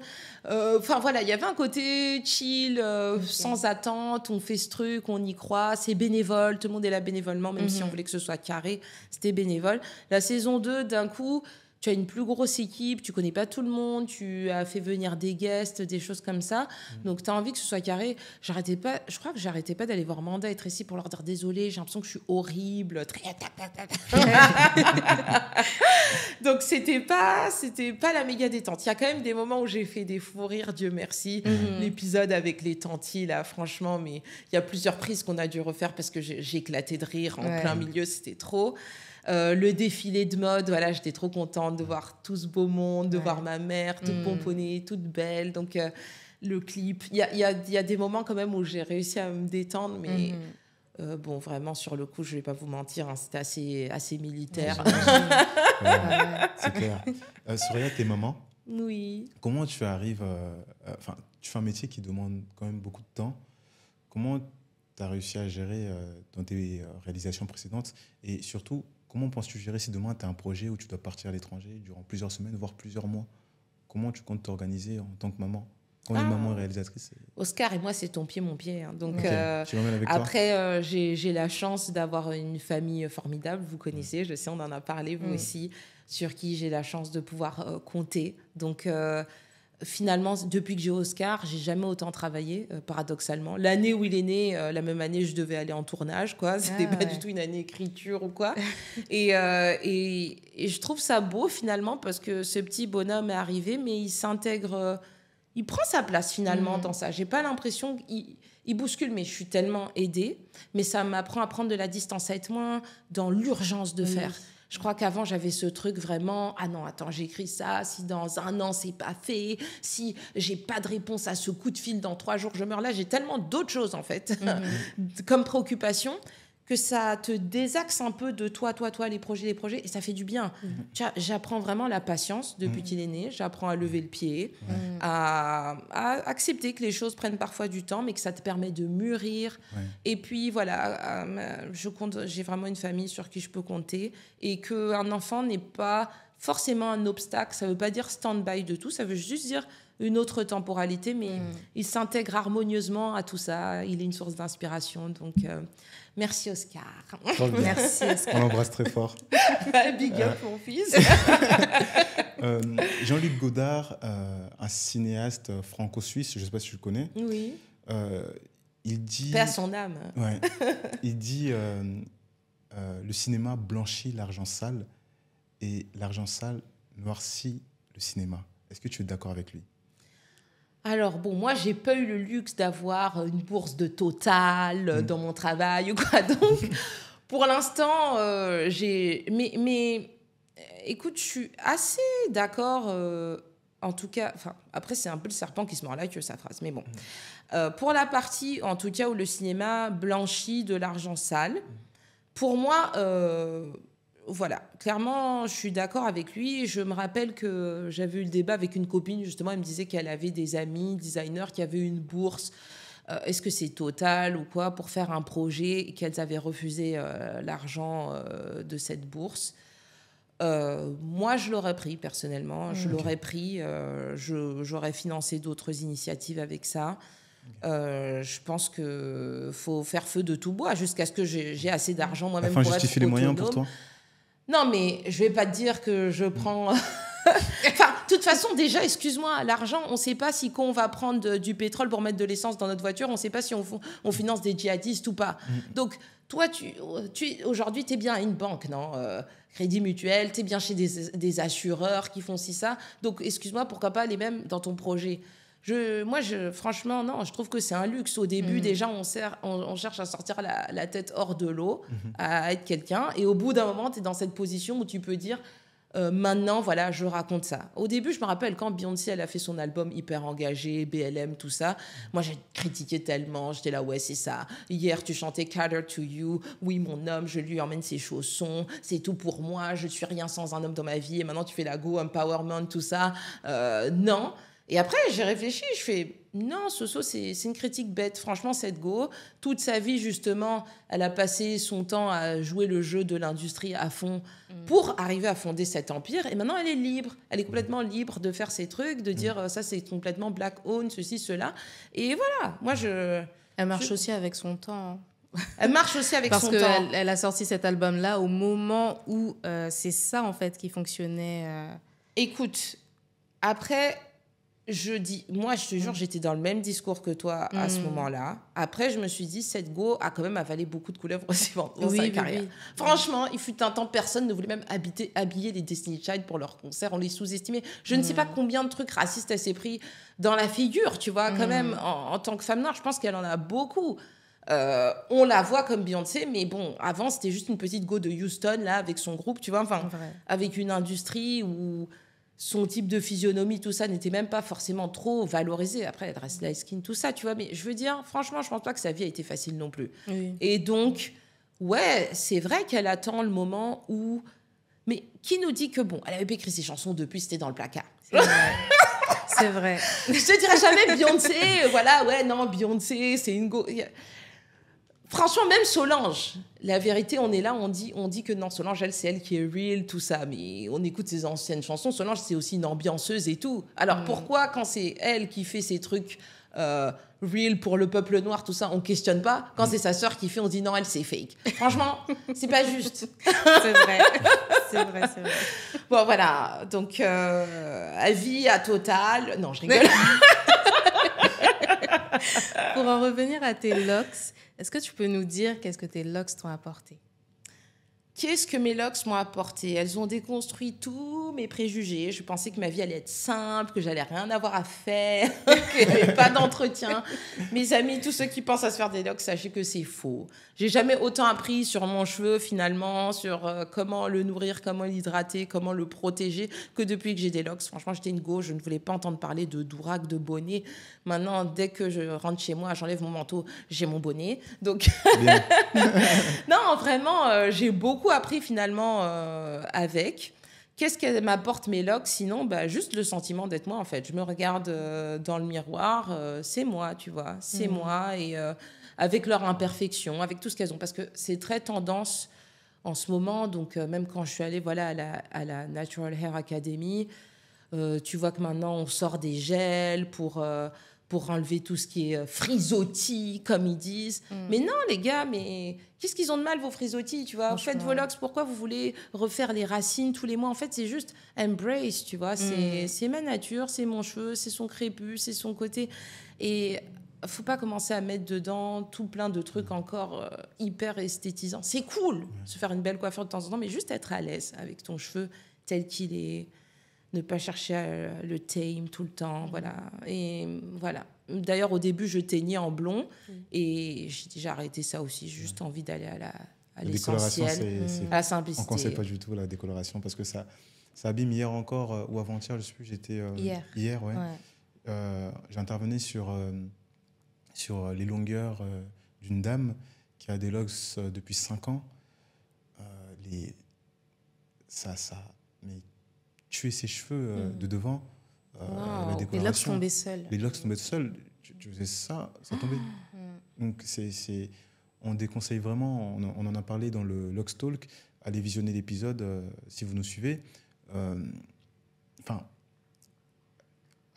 Enfin, voilà, il y avait un côté chill, sans attente, on fait ce truc, on y croit, c'est bénévole, tout le monde est là bénévolement, même si on voulait que ce soit carré, c'était bénévole. La saison 2, d'un coup... Tu as une plus grosse équipe, tu connais pas tout le monde, tu as fait venir des guests, des choses comme ça. Donc, tu as envie que ce soit carré. Je crois que j'arrêtais pas d'aller voir Manda et Tracy pour leur dire désolé, j'ai l'impression que je suis horrible. Donc, c'était pas la méga détente. Il y a quand même des moments où j'ai fait des fous rires, Dieu merci. L'épisode avec les tantis, là, franchement, mais il y a plusieurs prises qu'on a dû refaire parce que j'ai éclaté de rire en plein milieu, c'était trop. Le défilé de mode, voilà, j'étais trop contente de voir tout ce beau monde, de voir ma mère toute pomponnée, toute belle. Donc, le clip, il y a des moments quand même où j'ai réussi à me détendre, mais bon, vraiment, sur le coup, je vais pas vous mentir, hein, c'était assez militaire. C'est clair. Soraya, tes mamans, Oui. Comment tu arrives... Enfin, tu fais un métier qui demande quand même beaucoup de temps. Comment tu as réussi à gérer dans tes réalisations précédentes? Et surtout, comment penses-tu gérer si demain tu as un projet où tu dois partir à l'étranger durant plusieurs semaines, voire plusieurs mois? Comment tu comptes t'organiser en tant que maman? Quand on est maman et réalisatrice. Oscar et moi, c'est ton pied, mon pied. Hein. Donc, tu m'emmènes avec toi? après, j'ai la chance d'avoir une famille formidable. Vous connaissez, je sais, on en a parlé, vous aussi, sur qui j'ai la chance de pouvoir compter. Donc, finalement, depuis que j'ai Oscar, j'ai jamais autant travaillé, paradoxalement. L'année où il est né, la même année, je devais aller en tournage, quoi. C'était pas du tout une année écriture ou quoi. et je trouve ça beau, finalement, parce que ce petit bonhomme est arrivé, mais il s'intègre... il prend sa place finalement dans ça. J'ai pas l'impression qu'il bouscule, mais je suis tellement aidée. Mais ça m'apprend à prendre de la distance, à être moins dans l'urgence de faire. Je crois qu'avant, j'avais ce truc vraiment, ah non, attends, j'écris ça, si dans 1 an, c'est pas fait, si j'ai pas de réponse à ce coup de fil dans 3 jours, je meurs. Là, j'ai tellement d'autres choses, en fait, comme préoccupation, que ça te désaxe un peu de toi, les projets, et ça fait du bien. J'apprends vraiment la patience depuis qu'il est né, j'apprends à lever le pied, à accepter que les choses prennent parfois du temps, mais que ça te permet de mûrir. Et puis voilà, j'ai vraiment une famille sur qui je peux compter, et qu'un enfant n'est pas forcément un obstacle, ça veut pas dire stand-by de tout, ça veut juste dire une autre temporalité, mais il s'intègre harmonieusement à tout ça, il est une source d'inspiration, donc... merci Oscar. Merci Oscar. On l'embrasse très fort. Big up mon fils. Jean-Luc Godard, un cinéaste franco-suisse, je ne sais pas si tu le connais. Oui. Il dit... Paix à son âme. Ouais, il dit le cinéma blanchit l'argent sale et l'argent sale noircit le cinéma. Est-ce que tu es d'accord avec lui? Alors, bon, moi, j'ai pas eu le luxe d'avoir une bourse de Total dans mon travail ou quoi. Donc, pour l'instant, Mais, écoute, je suis assez d'accord, en tout cas... Enfin, après, c'est un peu le serpent qui se mord la queue, sa phrase. Mais bon. Pour la partie, en tout cas, où le cinéma blanchit de l'argent sale, pour moi... voilà, clairement, je suis d'accord avec lui. Je me rappelle que j'avais eu le débat avec une copine, justement, elle me disait qu'elle avait des amis designers qui avaient eu une bourse. Est-ce que c'est Total ou quoi pour faire un projet et qu'elles avaient refusé l'argent de cette bourse? Moi, je l'aurais pris, personnellement. Je l'aurais pris. J'aurais financé d'autres initiatives avec ça. Je pense qu'il faut faire feu de tout bois jusqu'à ce que j'ai assez d'argent moi-même pour justifier les moyens pour toi? Non, mais je vais pas te dire que je prends... Enfin, de toute façon, déjà, excuse-moi, l'argent, on ne sait pas si quand on va prendre du pétrole pour mettre de l'essence dans notre voiture, on ne sait pas si on finance des djihadistes ou pas. Donc, toi, aujourd'hui, tu es bien à une banque, non? Crédit Mutuel, tu es bien chez des assureurs qui font ci, ça. Donc, excuse-moi, pourquoi pas les mêmes dans ton projet? Franchement, non, je trouve que c'est un luxe. Au début, déjà, on cherche à sortir la tête hors de l'eau, à être quelqu'un. Et au bout d'un moment, tu es dans cette position où tu peux dire, maintenant, voilà, je raconte ça. Au début, je me rappelle quand Beyoncé, elle a fait son album hyper engagé, BLM, tout ça. Moi, j'ai critiqué tellement. J'étais là, ouais, c'est ça. Hier, tu chantais Cater to You. Oui, mon homme, je lui emmène ses chaussons. C'est tout pour moi. Je suis rien sans un homme dans ma vie. Et maintenant, tu fais la go, empowerment, tout ça. Non. Et après, j'ai réfléchi, je fais, non, Soso, c'est une critique bête. Franchement, cette go, toute sa vie, justement, elle a passé son temps à jouer le jeu de l'industrie à fond pour arriver à fonder cet empire. Et maintenant, elle est libre. Elle est complètement libre de faire ses trucs, de dire, ça, c'est complètement black-owned, ceci, cela. Et voilà, moi, Elle marche aussi avec son temps. Elle marche aussi avec son temps. Parce qu'elle a sorti cet album-là au moment où c'est ça, en fait, qui fonctionnait. Écoute, après... moi, je te jure, j'étais dans le même discours que toi à ce moment-là. Après, je me suis dit, cette go a quand même avalé beaucoup de couleuvres aussi dans sa carrière. Oui. Franchement, il fut un temps, personne ne voulait même habiller les Destiny Child pour leurs concerts. On les sous-estimait. Je ne sais pas combien de trucs racistes elle s'est pris dans la figure, tu vois, quand même, en tant que femme noire. Je pense qu'elle en a beaucoup. On la voit comme Beyoncé, mais bon, avant, c'était juste une petite go de Houston, là, avec son groupe, tu vois, enfin, avec une industrie où... son type de physionomie, tout ça, n'était même pas forcément trop valorisé. Après, elle reste light skin, tout ça, tu vois. Mais je veux dire, franchement, je pense pas que sa vie a été facile non plus. Oui. Et donc, ouais, c'est vrai qu'elle attend le moment où Mais qui nous dit que, bon, elle avait pas écrit ses chansons depuis, c'était dans le placard. C'est vrai. C'est vrai. Je te dirais jamais Beyoncé, voilà, ouais, non, Beyoncé, c'est une go. Franchement, même Solange, la vérité, on est là, on dit que non, Solange, elle, c'est elle qui est real, tout ça. Mais on écoute ses anciennes chansons. Solange, c'est aussi une ambianceuse et tout. Alors pourquoi, quand c'est elle qui fait ces trucs real pour le peuple noir, tout ça, on questionne pas? Quand c'est sa sœur qui fait, on dit non, elle, c'est fake. Franchement, c'est pas juste. C'est vrai. C'est vrai, c'est vrai. Bon, voilà. Donc, avis à Total. Non, je rigole. Pour en revenir à tes locks, est-ce que tu peux nous dire qu'est-ce que tes locks t'ont apporté? Qu'est-ce que mes locks m'ont apporté? Elles ont déconstruit tous mes préjugés. Je pensais que ma vie allait être simple, que j'allais rien avoir à faire, qu'il n'y avait pas d'entretien. Mes amis, tous ceux qui pensent à se faire des locks, sachez que c'est faux. J'ai jamais autant appris sur mon cheveu, finalement, sur comment le nourrir, comment l'hydrater, comment le protéger, que depuis que j'ai des locks. Franchement, j'étais une go, je ne voulais pas entendre parler de dourac, de bonnet. Maintenant, dès que je rentre chez moi, j'enlève mon manteau, j'ai mon bonnet. Donc, non, vraiment, j'ai beaucoup appris finalement avec. Qu'est-ce qu'elle m'apporte mes locks? Sinon, juste le sentiment d'être moi, en fait. Je me regarde dans le miroir, c'est moi, tu vois, c'est moi. Et avec leur imperfection, avec tout ce qu'elles ont. Parce que c'est très tendance en ce moment. Donc, même quand je suis allée à la Natural Hair Academy, tu vois que maintenant, on sort des gels pour enlever tout ce qui est frisottis, comme ils disent. Mais non, les gars, mais qu'est-ce qu'ils ont de mal, vos frisottis, tu vois? Vous faites vos locks, pourquoi vous voulez refaire les racines tous les mois? En fait, c'est juste embrace, tu vois. C'est ma nature, c'est mon cheveu, c'est son crépus, c'est son côté. Et faut pas commencer à mettre dedans tout plein de trucs encore hyper esthétisants. C'est cool, se faire une belle coiffure de temps en temps, mais juste être à l'aise avec ton cheveu tel qu'il est. Ne pas chercher le tame tout le temps, voilà. Et voilà. D'ailleurs, au début, je teignais en blond et j'ai déjà arrêté ça aussi. J'ai juste envie d'aller à l'essentiel, à la simplicité. On ne conseille pas du tout la décoloration parce que ça abîme. Hier encore, ou avant-hier, je ne sais plus, j'étais... Hier, ouais. J'intervenais sur les longueurs d'une dame qui a des locks depuis 5 ans. Mais tuer ses cheveux de devant, la décoloration. Les locks tombaient seuls. Les locks tombaient seuls. Tu faisais ça tombait. Donc, on déconseille vraiment, on en a parlé dans le Locks Talk, allez visionner l'épisode si vous nous suivez.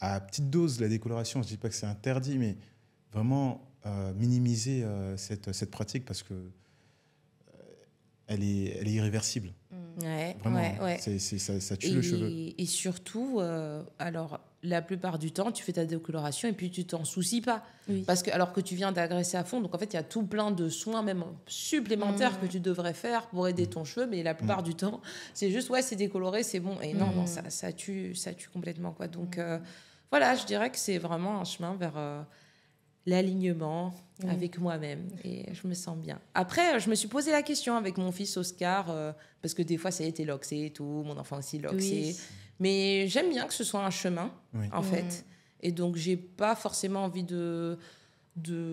À petite dose, la décoloration, je ne dis pas que c'est interdit, mais vraiment minimiser cette pratique parce que elle est irréversible. Ouais, vraiment, ouais. Ça tue le cheveu. Et surtout, alors, la plupart du temps, tu fais ta décoloration et puis tu t'en soucies pas. Oui. Parce que, alors que tu viens d'agresser à fond, donc en fait, il y a tout plein de soins, même supplémentaires, que tu devrais faire pour aider ton cheveu, mais la plupart du temps, c'est juste, c'est décoloré, c'est bon. Et non, ça tue complètement, quoi. Donc, voilà, je dirais que c'est vraiment un chemin vers l'alignement avec moi-même et je me sens bien. Après, je me suis posé la question avec mon fils Oscar parce que des fois ça a été loxé et tout, mon enfant aussi loxé, mais j'aime bien que ce soit un chemin en fait, et donc j'ai pas forcément envie de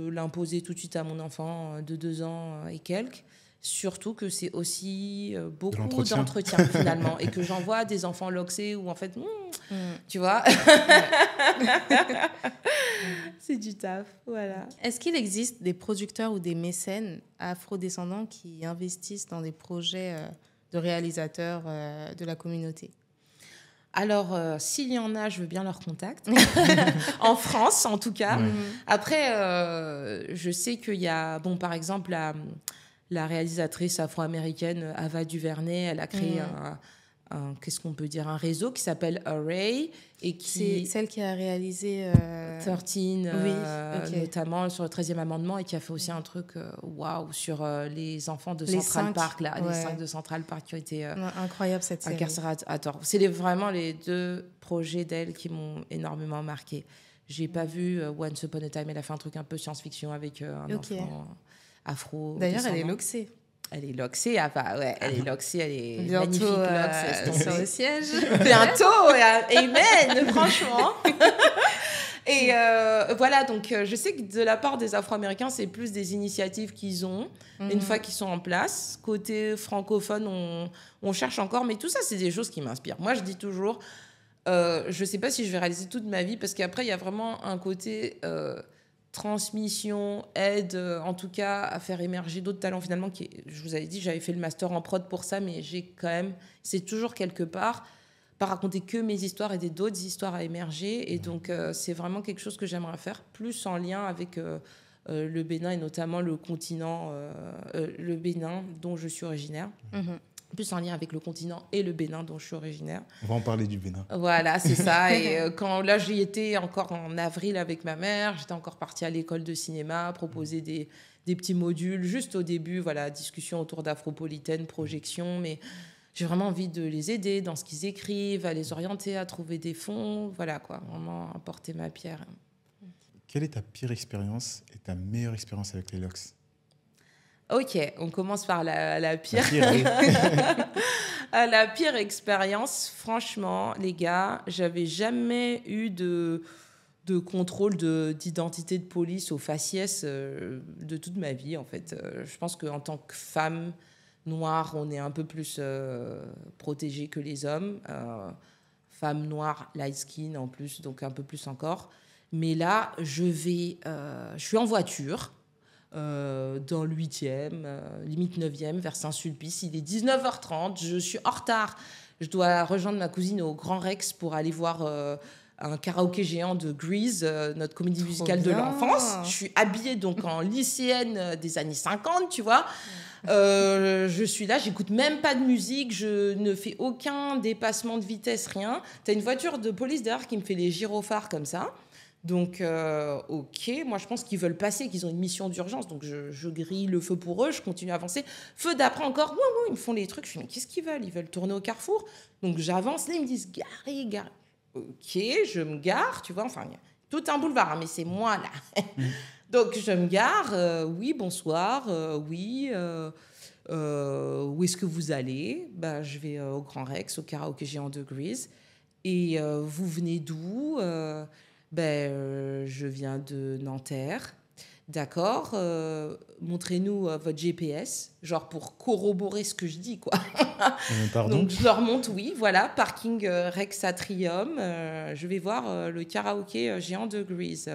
l'imposer tout de suite à mon enfant de 2 ans et quelques. Surtout que c'est aussi beaucoup d'entretien finalement et que j'envoie des enfants loxés où en fait, tu vois, c'est du taf, voilà. Est-ce qu'il existe des producteurs ou des mécènes afro-descendants qui investissent dans des projets de réalisateurs de la communauté? Alors, s'il y en a, je veux bien leur contact. En France, en tout cas. Après, je sais qu'il y a, par exemple, la réalisatrice afro-américaine Ava DuVernay, elle a créé qu'est-ce qu'on peut dire, un réseau qui s'appelle Array. Et c'est celle qui a réalisé 13, notamment sur le 13e amendement, et qui a fait aussi un truc sur les enfants de Central Park, là, les 5 de Central Park qui ont été incroyable cette série. Incarcérés à tort. C'est vraiment les 2 projets d'elle qui m'ont énormément marqué. J'ai pas vu Once Upon a Time, elle a fait un truc un peu science-fiction avec un enfant afro. D'ailleurs, elle est loxée. Elle est loxée, elle est loxée, elle est bientôt, magnifique sur le siège. Bientôt, amen, franchement. Et voilà, donc je sais que de la part des Afro-Américains, c'est plus des initiatives qu'ils ont une fois qu'ils sont en place. Côté francophone, on cherche encore, mais tout ça, c'est des choses qui m'inspirent. Moi, je dis toujours, je ne sais pas si je vais réaliser toute ma vie, parce qu'après, il y a vraiment un côté transmission, aide, en tout cas, à faire émerger d'autres talents. Finalement, je vous avais dit, j'avais fait le master en prod pour ça, mais j'ai quand même, c'est toujours quelque part, pas raconter que mes histoires, aider d'autres histoires à émerger. Et donc, c'est vraiment quelque chose que j'aimerais faire, plus en lien avec le Bénin et notamment le continent, le Bénin dont je suis originaire. Plus en lien avec le continent et le Bénin dont je suis originaire. On va en parler du Bénin. Voilà, c'est ça. Et quand là, j'y étais encore en avril avec ma mère, j'étais encore partie à l'école de cinéma, proposer des petits modules, juste au début, voilà, discussion autour d'Afropolitaine, projection, mais j'ai vraiment envie de les aider dans ce qu'ils écrivent, à les orienter, à trouver des fonds, voilà quoi, vraiment apporter ma pierre. Quelle est ta pire expérience et ta meilleure expérience avec les LOX? Ok, on commence par la pire. La pire, oui. La pire expérience, franchement, les gars, j'avais jamais eu de contrôle d'identité de police au faciès de toute ma vie, en fait. Je pense qu'en tant que femme noire, on est un peu plus protégée que les hommes. Femme noire, light skin en plus, donc un peu plus encore. Mais là, je suis en voiture. Dans le 8e, limite 9e, vers Saint-Sulpice. Il est 19h30, je suis en retard. Je dois rejoindre ma cousine au Grand Rex pour aller voir un karaoké géant de Grease, notre comédie musicale de l'enfance. Je suis habillée donc en lycéenne des années 50, tu vois. Je suis là, j'écoute même pas de musique, je ne fais aucun dépassement de vitesse, rien. T'as une voiture de police derrière qui me fait les gyrophares comme ça. Donc, ok, moi je pense qu'ils veulent passer, qu'ils ont une mission d'urgence. Donc, je grille le feu pour eux, je continue à avancer. Feu d'après encore, ils me font les trucs. Je me dis, mais qu'est-ce qu'ils veulent? Ils veulent tourner au carrefour. Donc, j'avance, là, ils me disent, garez. Ok, je me gare, tu vois, enfin, il y a tout un boulevard, hein, mais c'est moi là. Donc, je me gare, oui, bonsoir, oui, où est-ce que vous allez? Bah, je vais au Grand Rex, au karaoké géant de Grease. Et vous venez d'où? Je viens de Nanterre. D'accord, montrez-nous votre GPS, genre pour corroborer ce que je dis, quoi. Pardon. Donc, je leur montre, oui, voilà, parking Rex Atrium. Je vais voir le karaoké géant de Grease.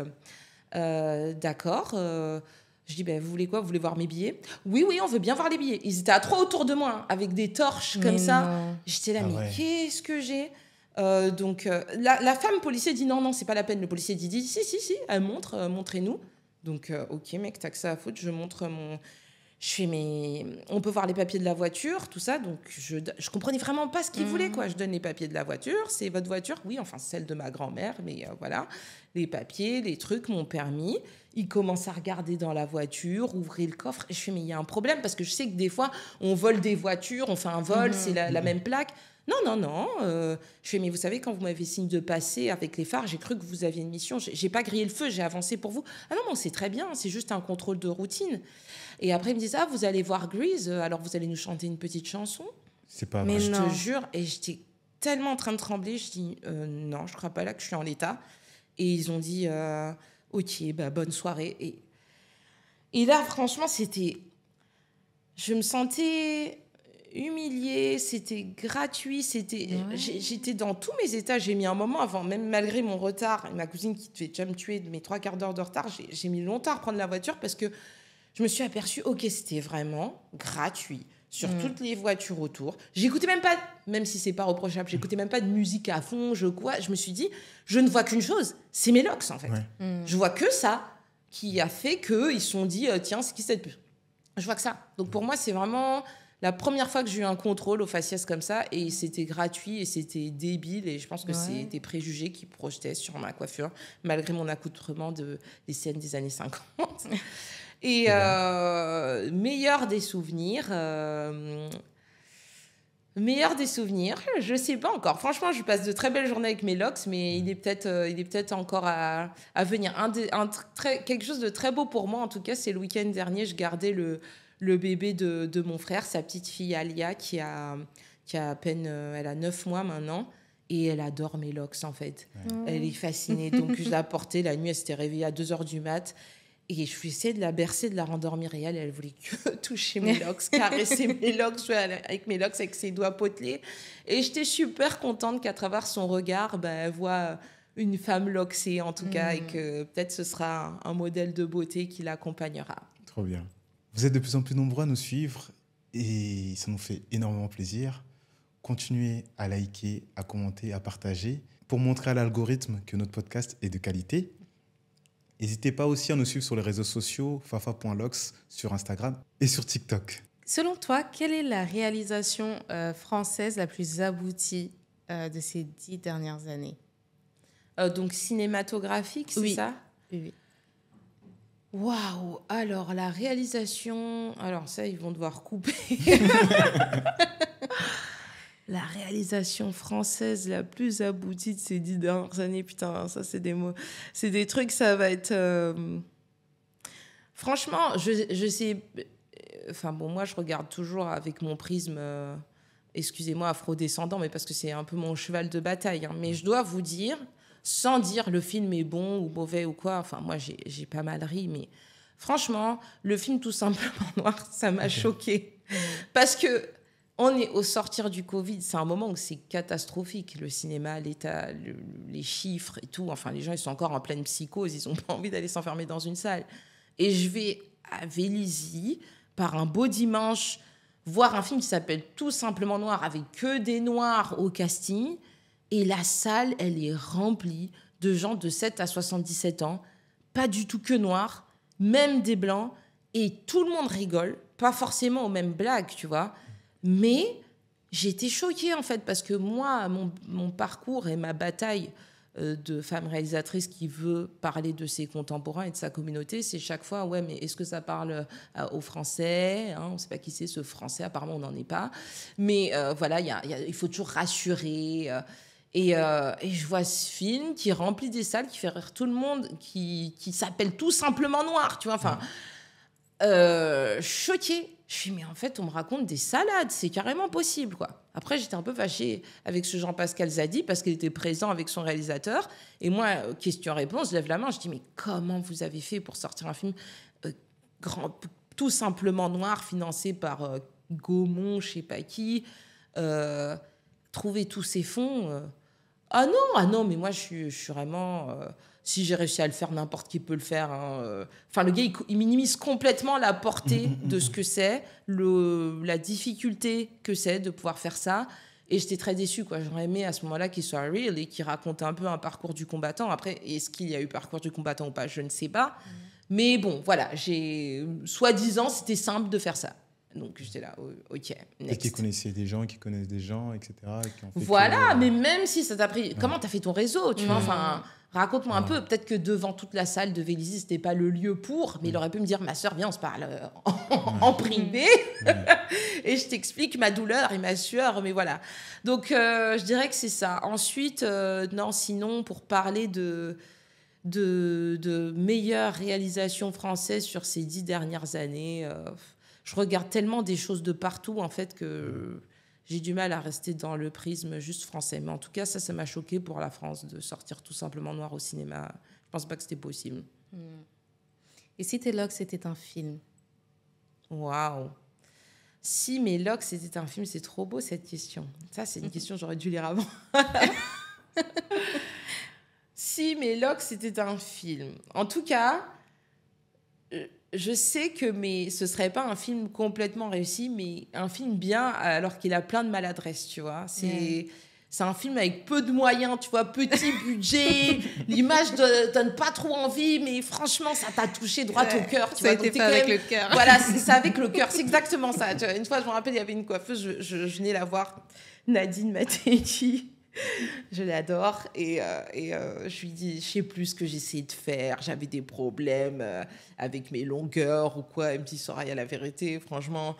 D'accord. Je dis, vous voulez quoi? Vous voulez voir mes billets? Oui, on veut bien voir les billets. Ils étaient à 3 autour de moi, hein, avec des torches comme ça. J'étais là, mais qu'est-ce que j'ai? Donc, la femme policier dit non, c'est pas la peine. Le policier dit si, elle montre, montrez-nous. Donc, ok, mec, t'as que ça à foutre. Je montre mon. Je fais, mais on peut voir les papiers de la voiture, tout ça. Donc, je comprenais vraiment pas ce qu'il voulait, quoi. Je donne les papiers de la voiture. C'est votre voiture? Oui, enfin, celle de ma grand-mère, mais voilà. Les papiers, les trucs, mon permis. Il commence à regarder dans la voiture, ouvrir le coffre. Et je fais, mais il y a un problème, parce que je sais que des fois, on vole des voitures, on fait un vol, c'est la même plaque. Non. Je fais, mais vous savez, quand vous m'avez signé de passer avec les phares, j'ai cru que vous aviez une mission. J'ai pas grillé le feu, j'ai avancé pour vous. Ah non, c'est très bien, c'est juste un contrôle de routine. Et après, ils me disent, vous allez voir Grease, alors vous allez nous chanter une petite chanson. C'est pas vrai. Mais je te jure, et j'étais tellement en train de trembler, je dis, non, je crois pas là que je suis en l'état. Et ils ont dit, ok, bonne soirée. Et là, franchement, c'était... Je me sentais humiliée, c'était gratuit, j'étais dans tous mes états. J'ai mis un moment avant, même malgré mon retard, ma cousine qui devait déjà me tuer de mes 3/4 d'heure de retard, j'ai mis longtemps à prendre la voiture parce que je me suis aperçue, ok, c'était vraiment gratuit sur toutes les voitures autour. J'écoutais même pas, même si c'est pas reprochable, j'écoutais même pas de musique à fond, je me suis dit, je ne vois qu'une chose, c'est mes LOX en fait. Je vois que ça qui a fait qu'ils se sont dit, tiens, c'est qui cette pub? Je vois que ça. Donc pour moi, c'est vraiment la première fois que j'ai eu un contrôle au faciès comme ça, et c'était gratuit et c'était débile, et je pense que c'est des préjugés qui projetaient sur ma coiffure, malgré mon accoutrement des scènes des années 50. Et meilleur des souvenirs, je sais pas encore. Franchement, je passe de très belles journées avec mes LOX, mais il est peut-être encore à venir. Quelque chose de très beau pour moi, en tout cas, c'est le week-end dernier, je gardais le bébé de mon frère, sa petite fille Alia, qui a à peine, elle a 9 mois maintenant. Et elle adore mes locks, en fait. Elle est fascinée. Donc, je la portais la nuit. Elle s'était réveillée à 2h du mat'. Et je essayais de la bercer, de la rendormir. Et elle voulait que toucher mes locks, caresser mes locks, jouer avec mes locks avec ses doigts potelés. Et j'étais super contente qu'à travers son regard, elle voit une femme loxée, en tout cas, et que peut-être ce sera un modèle de beauté qui l'accompagnera. Trop bien. Vous êtes de plus en plus nombreux à nous suivre et ça nous fait énormément plaisir. Continuez à liker, à commenter, à partager pour montrer à l'algorithme que notre podcast est de qualité. N'hésitez pas aussi à nous suivre sur les réseaux sociaux, fafa.lox sur Instagram et sur TikTok. Selon toi, quelle est la réalisation française la plus aboutie de ces 10 dernières années? Donc cinématographique, c'est ça? Oui. Waouh! Alors, la réalisation... Alors ça, ils vont devoir couper. La réalisation française la plus aboutie de ces 10 dernières années, putain, ça, c'est des mots... C'est des trucs, ça va être... Franchement, je sais... Enfin, bon, moi, je regarde toujours avec mon prisme... Excusez-moi, afrodescendant, mais parce que c'est un peu mon cheval de bataille. Hein. Mais je dois vous dire, sans dire le film est bon ou mauvais ou quoi, enfin, moi, j'ai pas mal ri, mais franchement, le film Tout simplement noir, ça m'a choquée. Parce que on est au sortir du Covid, c'est un moment où c'est catastrophique, le cinéma, l'état, les chiffres et tout. Enfin, les gens, ils sont encore en pleine psychose, ils n'ont pas envie d'aller s'enfermer dans une salle. Et je vais à Vélizy, par un beau dimanche, voir un film qui s'appelle Tout simplement noir, avec que des noirs au casting. Et la salle, elle est remplie de gens de 7 à 77 ans, pas du tout que noirs, même des blancs. Et tout le monde rigole, pas forcément aux mêmes blagues, tu vois. Mais j'étais choquée, en fait, parce que moi, mon parcours et ma bataille de femme réalisatrice qui veut parler de ses contemporains et de sa communauté, c'est chaque fois, ouais, mais est-ce que ça parle aux Français, hein, on ne sait pas qui c'est ce Français, apparemment on n'en est pas. Mais voilà, il faut toujours rassurer. Et je vois ce film qui remplit des salles, qui fait rire tout le monde, qui s'appelle Tout simplement noir, tu vois, enfin... choquée. Je suis, mais en fait, on me raconte des salades, c'est carrément possible, quoi. Après, j'étais un peu fâchée avec ce Jean-Pascal Zadi parce qu'il était présent avec son réalisateur. Et moi, question-réponse, je lève la main, je dis, mais comment vous avez fait pour sortir un film tout simplement noir, financé par Gaumont, je sais pas qui, trouver tous ces fonds Ah non, mais moi, je suis vraiment... si j'ai réussi à le faire, n'importe qui peut le faire. Hein. Enfin, le gars, il minimise complètement la portée de ce que c'est, la difficulté que c'est de pouvoir faire ça. Et j'étais très déçue, quoi. J'aurais aimé à ce moment-là qu'il soit real et qu'il raconte un peu un parcours du combattant. Après, est-ce qu'il y a eu parcours du combattant ou pas? Je ne sais pas. Mais bon, voilà. Soi-disant, c'était simple de faire ça. Donc, j'étais là, OK, next. Et qui connaissait des gens, qui connaissent des gens, etc. Voilà, mais même si ça t'a pris... Comment t'as fait ton réseau, tu vois? Enfin, raconte-moi un peu. Peut-être que devant toute la salle de Vélizy, c'était pas le lieu pour, mais il aurait pu me dire, ma sœur, viens, on se parle en privé. Et je t'explique ma douleur et ma sueur, mais voilà. Donc, je dirais que c'est ça. Ensuite, non, sinon, pour parler de meilleures réalisations françaises sur ces 10 dernières années... je regarde tellement des choses de partout, en fait, que j'ai du mal à rester dans le prisme juste français. Mais en tout cas, ça m'a choqué pour la France de sortir Tout simplement noir au cinéma. Je pense pas que c'était possible. Et si tes locks, c'était un film? Waouh! Si mes locks, c'était un film, c'est trop beau, cette question. Ça, c'est une question, j'aurais dû lire avant. Si mes locks, c'était un film. En tout cas... je sais que ce ne serait pas un film complètement réussi, mais un film bien, alors qu'il a plein de maladresse, tu vois. C'est un film avec peu de moyens, tu vois, petit budget. L'image ne donne pas trop envie, mais franchement, ça t'a touché droit au cœur. Ça a été fait avec le cœur. Voilà, c'est avec le cœur. C'est exactement ça. Tu vois, une fois, je me rappelle, il y avait une coiffeuse, je venais la voir, Nadine Matéji. Je l'adore et je lui dis, je sais plus ce que j'essayais de faire, j'avais des problèmes avec mes longueurs ou quoi. Elle me dit, Soraya, la vérité, franchement,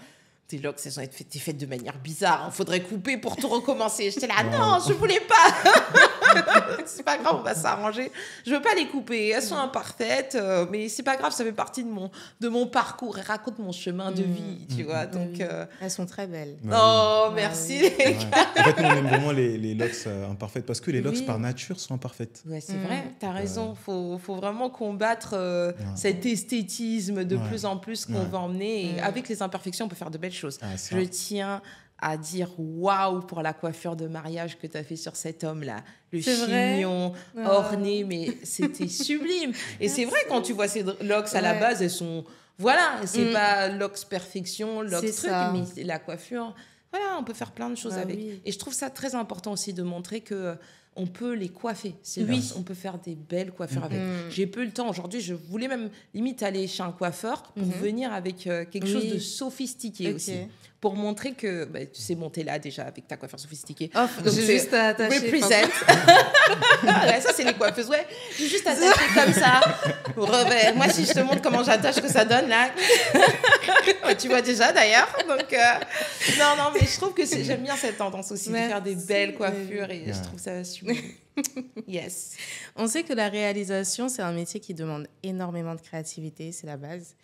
tes locks, elles ont été faites de manière bizarre, il faudrait couper pour tout recommencer. J'étais là, non, je voulais pas. C'est pas grave, on va s'arranger. Je veux pas les couper, elles sont imparfaites, mais c'est pas grave, ça fait partie de mon parcours. Elles racontent mon chemin de vie, tu vois. Donc, elles sont très belles. Oh, merci les gars. En fait, nous, on aime vraiment les locks imparfaites parce que les locks, par nature, sont imparfaites. Ouais, c'est vrai, t'as raison. Faut vraiment combattre cet esthétisme de plus en plus qu'on va emmener. Et avec les imperfections, on peut faire de belles choses. Je tiens à dire waouh pour la coiffure de mariage que tu as fait sur cet homme-là. Le chignon orné, mais c'était sublime. Et c'est vrai, quand tu vois ces locks à la base, elles sont... Voilà, c'est pas locks perfection, locks truc, mais la coiffure... Voilà, on peut faire plein de choses avec. Oui. Et je trouve ça très important aussi de montrer que on peut les coiffer. On peut faire des belles coiffures avec. J'ai peu le temps aujourd'hui. Je voulais même limite aller chez un coiffeur pour venir avec quelque chose de sophistiqué aussi. Pour montrer que tu sais monter là déjà avec ta coiffure sophistiquée. Donc j'ai juste à attacher. Represent. Ouais, ça c'est les coiffeuses. Ouais, j'ai juste attaché comme ça. Moi si je te montre comment j'attache que ça donne là. Tu vois déjà d'ailleurs. Donc non mais je trouve que j'aime bien cette tendance aussi de faire des belles coiffures et je trouve ça super. Yes. On sait que la réalisation c'est un métier qui demande énormément de créativité, c'est la base.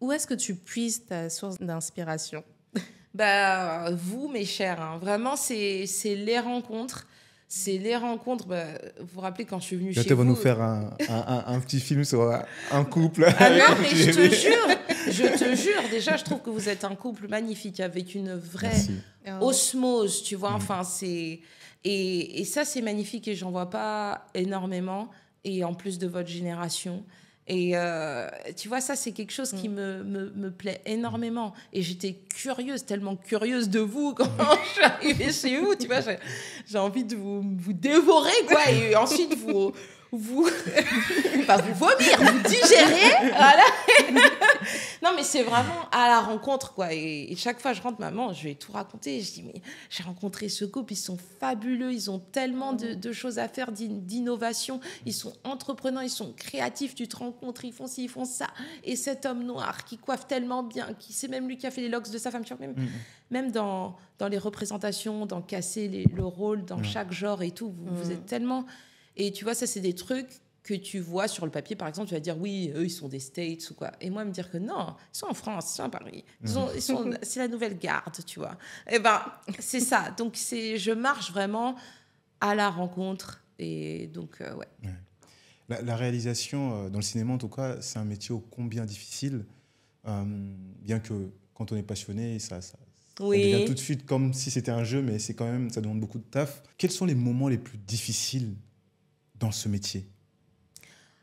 Où est-ce que tu puises ta source d'inspiration? Vous, mes chers, hein, vraiment, c'est les rencontres. C'est les rencontres. Vous vous rappelez quand je suis venue chez vous... Tu vas nous faire un petit film sur un couple. Ah non, mais je te jure. Déjà, je trouve que vous êtes un couple magnifique avec une vraie osmose, tu vois. Enfin, c'est... Et ça, c'est magnifique et j'en vois pas énormément. Et en plus de votre génération... Et tu vois, ça, c'est quelque chose qui me plaît énormément. Et j'étais curieuse, tellement curieuse de vous quand je suis arrivée chez vous. Tu vois, j'ai envie de vous dévorer, quoi. Et ensuite, vous vomir, vous digérer. Voilà. Non, mais c'est vraiment à la rencontre, quoi. Et chaque fois, je rentre, maman, je vais tout raconter. Je dis, mais j'ai rencontré ce couple, ils sont fabuleux, ils ont tellement de choses à faire, d'innovation. Ils sont entreprenants, ils sont créatifs. Tu te rencontres, ils font ci, ils font ça. Et cet homme noir qui coiffe tellement bien, c'est même lui qui a fait les locks de sa femme. Tu vois, même dans les représentations, dans casser le rôle, dans chaque genre et tout, vous êtes tellement... Et tu vois, ça, c'est des trucs que tu vois sur le papier, par exemple, tu vas dire, oui, eux, ils sont des States ou quoi. Et moi, me dire que non, ils sont en France, ils sont à Paris. C'est la nouvelle garde, tu vois. Et c'est ça. Donc, je marche vraiment à la rencontre. Et donc, ouais. La réalisation, dans le cinéma, en tout cas, c'est un métier ô combien difficile. Bien que, quand on est passionné, ça devient tout de suite comme si c'était un jeu, mais c'est quand même, ça demande beaucoup de taf. Quels sont les moments les plus difficiles dans ce métier?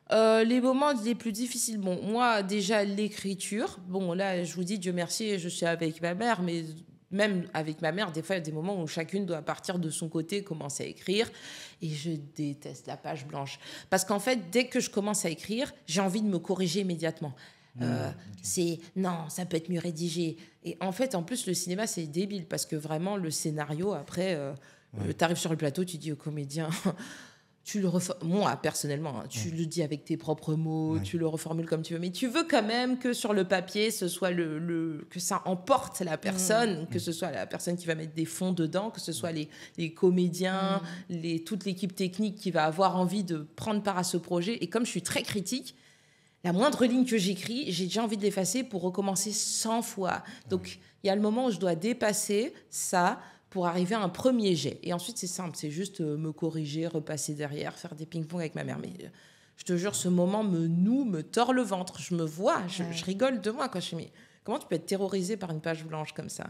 Les moments les plus difficiles, bon, moi, déjà, l'écriture. Bon, là, je vous dis, Dieu merci, je suis avec ma mère, mais même avec ma mère, des fois, il y a des moments où chacune doit partir de son côté, commencer à écrire. Et je déteste la page blanche. Parce qu'en fait, dès que je commence à écrire, j'ai envie de me corriger immédiatement. Non, ça peut être mieux rédigé. Et en fait, en plus, le cinéma, c'est débile parce que vraiment, le scénario, après, tu arrives sur le plateau, tu dis au comédien... Tu le moi, personnellement, tu le dis avec tes propres mots, tu le reformules comme tu veux, mais tu veux quand même que sur le papier, ce soit que ça emporte la personne, que ce soit la personne qui va mettre des fonds dedans, que ce soit les comédiens, toute l'équipe technique qui va avoir envie de prendre part à ce projet. Et comme je suis très critique, la moindre ligne que j'écris, j'ai déjà envie de l'effacer pour recommencer 100 fois. Donc, il y a le moment où je dois dépasser ça pour arriver à un premier jet. Et ensuite, c'est simple, c'est juste me corriger, repasser derrière, faire des ping-pong avec ma mère. Mais je te jure, ce moment me tord le ventre. Je me vois, je rigole de moi quand je suis... Mais comment tu peux être terrorisé par une page blanche comme ça?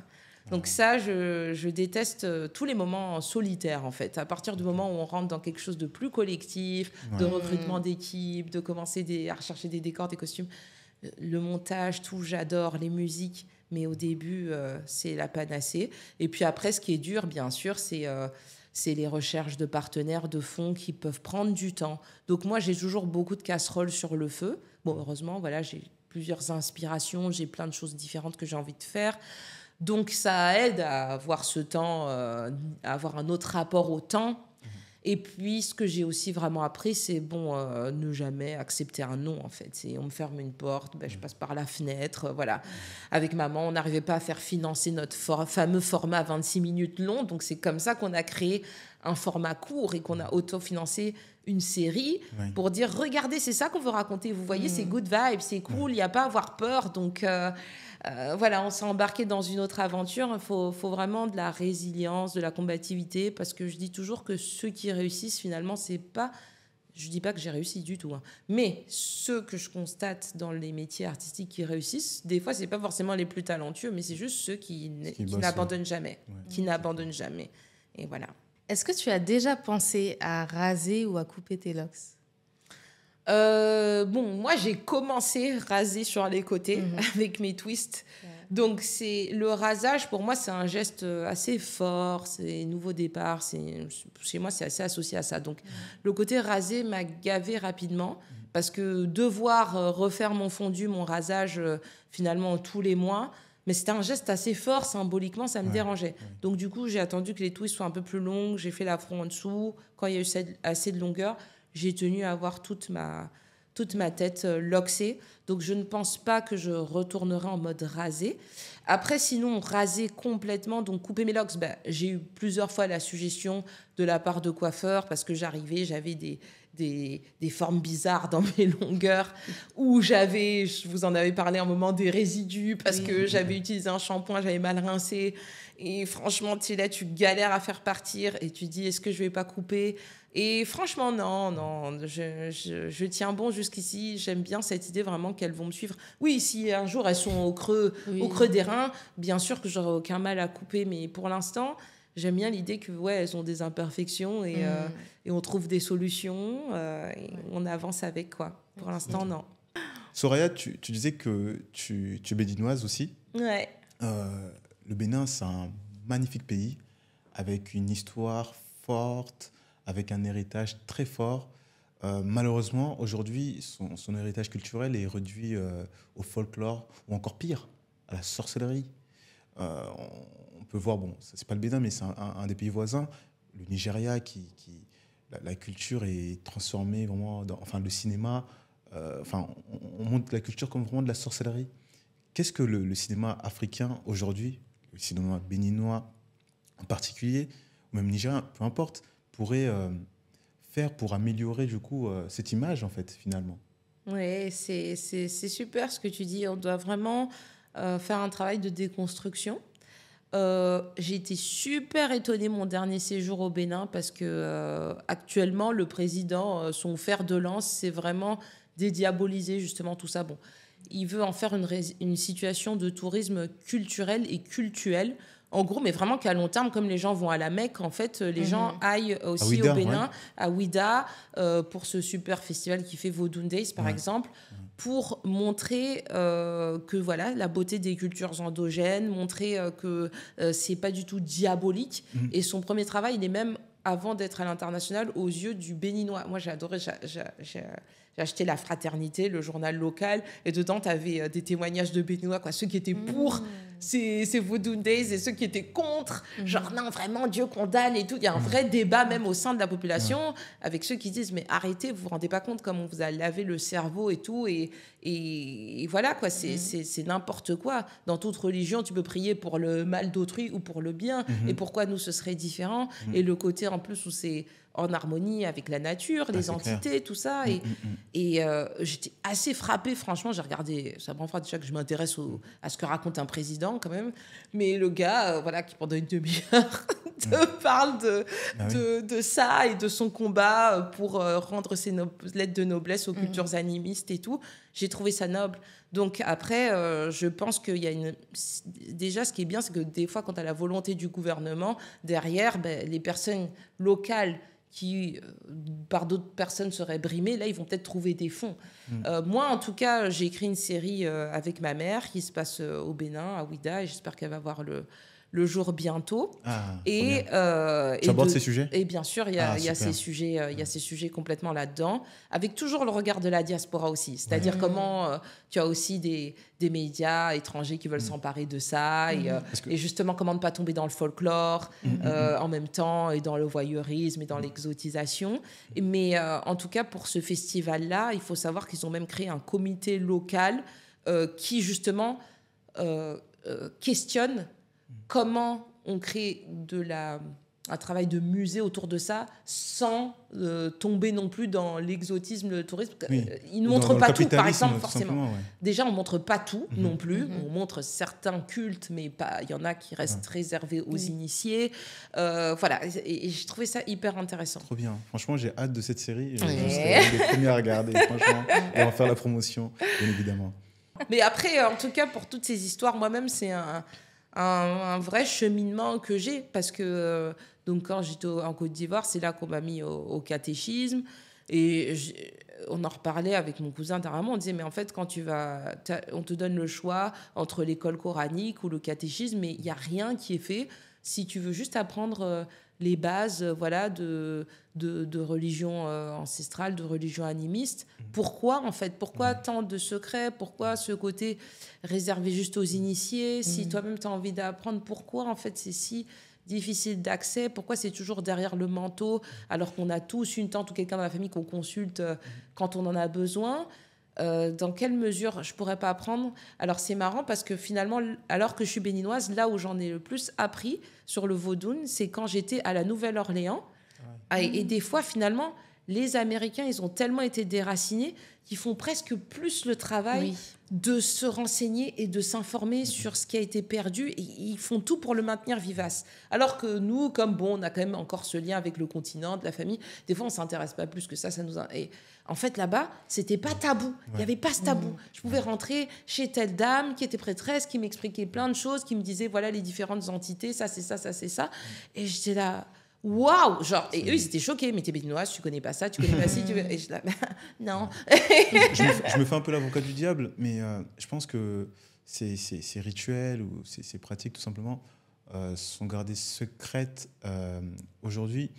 Donc ça, je déteste tous les moments solitaires, en fait. À partir du moment où on rentre dans quelque chose de plus collectif, de recrutement d'équipe, de commencer à rechercher des décors, des costumes, le montage, tout, j'adore, les musiques... Mais au début, c'est la panacée. Et puis après, ce qui est dur, bien sûr, c'est les recherches de partenaires, de fonds qui peuvent prendre du temps. Donc moi, j'ai toujours beaucoup de casseroles sur le feu. Bon, heureusement, voilà, j'ai plusieurs inspirations, j'ai plein de choses différentes que j'ai envie de faire. Donc ça aide à avoir ce temps, à avoir un autre rapport au temps. Et puis, ce que j'ai aussi vraiment appris, c'est ne jamais accepter un non, en fait. On me ferme une porte, je passe par la fenêtre, voilà. Avec maman, on n'arrivait pas à faire financer notre fameux format 26 minutes long. Donc, c'est comme ça qu'on a créé un format court et qu'on a autofinancé une série pour dire, regardez, c'est ça qu'on veut raconter. Vous voyez, c'est good vibes, c'est cool, il n'y a pas à avoir peur. Donc, voilà, on s'est embarqué dans une autre aventure. Il faut vraiment de la résilience, de la combativité, parce que je dis toujours que ceux qui réussissent, finalement, c'est pas... Je dis pas que j'ai réussi du tout, hein. Mais ceux que je constate dans les métiers artistiques qui réussissent, des fois, c'est pas forcément les plus talentueux, mais c'est juste ceux qui n'abandonnent jamais, qui n'abandonnent jamais. Et voilà. Est-ce que tu as déjà pensé à raser ou à couper tes locks? Moi, j'ai commencé raser sur les côtés avec mes twists. Donc, le rasage, pour moi, c'est un geste assez fort. C'est nouveau départ. Chez moi, c'est assez associé à ça. Donc, le côté rasé m'a gavé rapidement parce que devoir refaire mon fondu, mon rasage, finalement, tous les mois, mais c'était un geste assez fort, symboliquement, ça me dérangeait. Donc, du coup, j'ai attendu que les twists soient un peu plus longues. J'ai fait l'afro en dessous. Quand il y a eu assez de longueur, j'ai tenu à avoir toute ma tête loxée. Donc, je ne pense pas que je retournerai en mode rasé. Après, sinon, raser complètement, donc couper mes locks, j'ai eu plusieurs fois la suggestion de la part de coiffeurs parce que j'avais des formes bizarres dans mes longueurs où je vous en avais parlé un moment, des résidus parce que j'avais utilisé un shampoing, j'avais mal rincé. Et franchement, tu es là, tu galères à faire partir et tu dis, est-ce que je vais pas couper? Et franchement, non, je tiens bon jusqu'ici. J'aime bien cette idée vraiment qu'elles vont me suivre. Oui, si un jour elles sont au creux des reins, bien sûr que j'aurai aucun mal à couper, mais pour l'instant, j'aime bien l'idée que elles ont des imperfections et on trouve des solutions et on avance avec, quoi. Pour l'instant, non. Soraya, tu disais que tu es béninoise aussi. Ouais. Le Bénin, c'est un magnifique pays avec une histoire forte, avec un héritage très fort. Malheureusement, aujourd'hui, son héritage culturel est réduit au folklore, ou encore pire, à la sorcellerie. On peut voir, c'est pas le Bénin, mais c'est un des pays voisins, le Nigeria, la culture est transformée vraiment, le cinéma, on montre la culture comme vraiment de la sorcellerie. Qu'est-ce que le cinéma africain aujourd'hui, le cinéma béninois en particulier, ou même nigérien, peu importe, pourrait faire pour améliorer du coup cette image en fait finalement? Oui, c'est super ce que tu dis. On doit vraiment faire un travail de déconstruction. J'ai été super étonnée mon dernier séjour au Bénin parce que actuellement le président, son fer de lance, c'est vraiment dédiaboliser justement tout ça. Il veut en faire une situation de tourisme culturel et cultuel. En gros, mais vraiment qu'à long terme, comme les gens vont à la Mecque, en fait, les gens aillent aussi Ouidah, au Bénin, à Ouidah, pour ce super festival qui fait Vodun Days, par exemple, pour montrer que voilà, la beauté des cultures endogènes, montrer que c'est pas du tout diabolique. Et son premier travail, il est même, avant d'être à l'international, aux yeux du Béninois. Moi, j'ai adoré, j'ai acheté La Fraternité, le journal local, et dedans, tu avais des témoignages de Béninois, quoi, ceux qui étaient pour ces Vodun Days et ceux qui étaient contre, genre non, vraiment, Dieu condamne et tout. Il y a un vrai débat même au sein de la population avec ceux qui disent, mais arrêtez, vous vous rendez pas compte comme on vous a lavé le cerveau et tout, et voilà, quoi, c'est n'importe quoi. Dans toute religion, tu peux prier pour le mal d'autrui ou pour le bien, et pourquoi nous, ce serait différent? Et le côté, en plus, où c'est en harmonie avec la nature, les entités, clair. Tout ça. Et j'étais assez frappée, franchement. J'ai regardé, ça me rend froid déjà que je m'intéresse à ce que raconte un président quand même. Mais le gars, voilà, qui pendant une demi-heure te parle de ça et de son combat pour rendre ses lettres de noblesse aux cultures animistes et tout. J'ai trouvé ça noble. Donc après, je pense qu'il y a déjà, ce qui est bien, c'est que des fois, quand tu as la volonté du gouvernement, derrière, les personnes locales qui, par d'autres personnes, seraient brimées, là, ils vont peut-être trouver des fonds. Moi, en tout cas, j'ai écrit une série avec ma mère qui se passe au Bénin, à Ouidah, et j'espère qu'elle va voir le jour bientôt. Tu abordes ces sujets ? Et bien sûr, il y a ces sujets complètement là-dedans, avec toujours le regard de la diaspora aussi. C'est-à-dire comment tu as aussi des médias étrangers qui veulent s'emparer de ça, et justement comment ne pas tomber dans le folklore en même temps, et dans le voyeurisme et dans l'exotisation. Mais en tout cas, pour ce festival-là, il faut savoir qu'ils ont même créé un comité local qui justement questionne comment on crée un travail de musée autour de ça sans tomber non plus dans l'exotisme, le tourisme. Ils ne montrent pas tout, par exemple, forcément. Déjà, on ne montre pas tout non plus. On montre certains cultes, mais il y en a qui restent réservés aux initiés. Voilà, et je trouvais ça hyper intéressant. Trop bien. Franchement, j'ai hâte de cette série. Je serai les premiers à regarder, franchement. Et en faire la promotion, bien évidemment. Mais après, en tout cas, pour toutes ces histoires, moi-même, c'est un vrai cheminement que j'ai, parce que donc quand j'étais en Côte d'Ivoire, c'est là qu'on m'a mis au catéchisme, et on en reparlait avec mon cousin dernièrement. On disait, mais en fait, quand on te donne le choix entre l'école coranique ou le catéchisme, mais il n'y a rien qui est fait si tu veux juste apprendre les bases de religion ancestrale, de religion animiste. Pourquoi, en fait ? Pourquoi tant de secrets ? Pourquoi ce côté réservé juste aux initiés ? Si toi-même, tu as envie d'apprendre, pourquoi, en fait, c'est si difficile d'accès ? Pourquoi c'est toujours derrière le manteau, alors qu'on a tous une tante ou quelqu'un dans la famille qu'on consulte quand on en a besoin ? Dans quelle mesure je pourrais pas apprendre ? Alors c'est marrant parce que finalement, alors que je suis béninoise, là où j'en ai le plus appris sur le Vodun, c'est quand j'étais à la Nouvelle-Orléans. Et des fois, finalement, les Américains, ils ont tellement été déracinés qu'ils font presque plus le travail de se renseigner et de s'informer sur ce qui a été perdu, et ils font tout pour le maintenir vivace. Alors que nous, comme on a quand même encore ce lien avec le continent, de la famille, des fois on s'intéresse pas plus que ça nous et en fait là-bas, c'était pas tabou, il y avait pas ce tabou. Je pouvais rentrer chez telle dame qui était prêtresse, qui m'expliquait plein de choses, qui me disait voilà les différentes entités, ça c'est ça, ça c'est ça, et j'étais là. Waouh, genre, et eux ils étaient choqués, mais t'es béninoise, tu connais pas ça, tu connais pas ci, et je là, non. je me fais un peu l'avocat du diable, mais je pense que ces rituels ou ces pratiques tout simplement sont gardées secrètes aujourd'hui,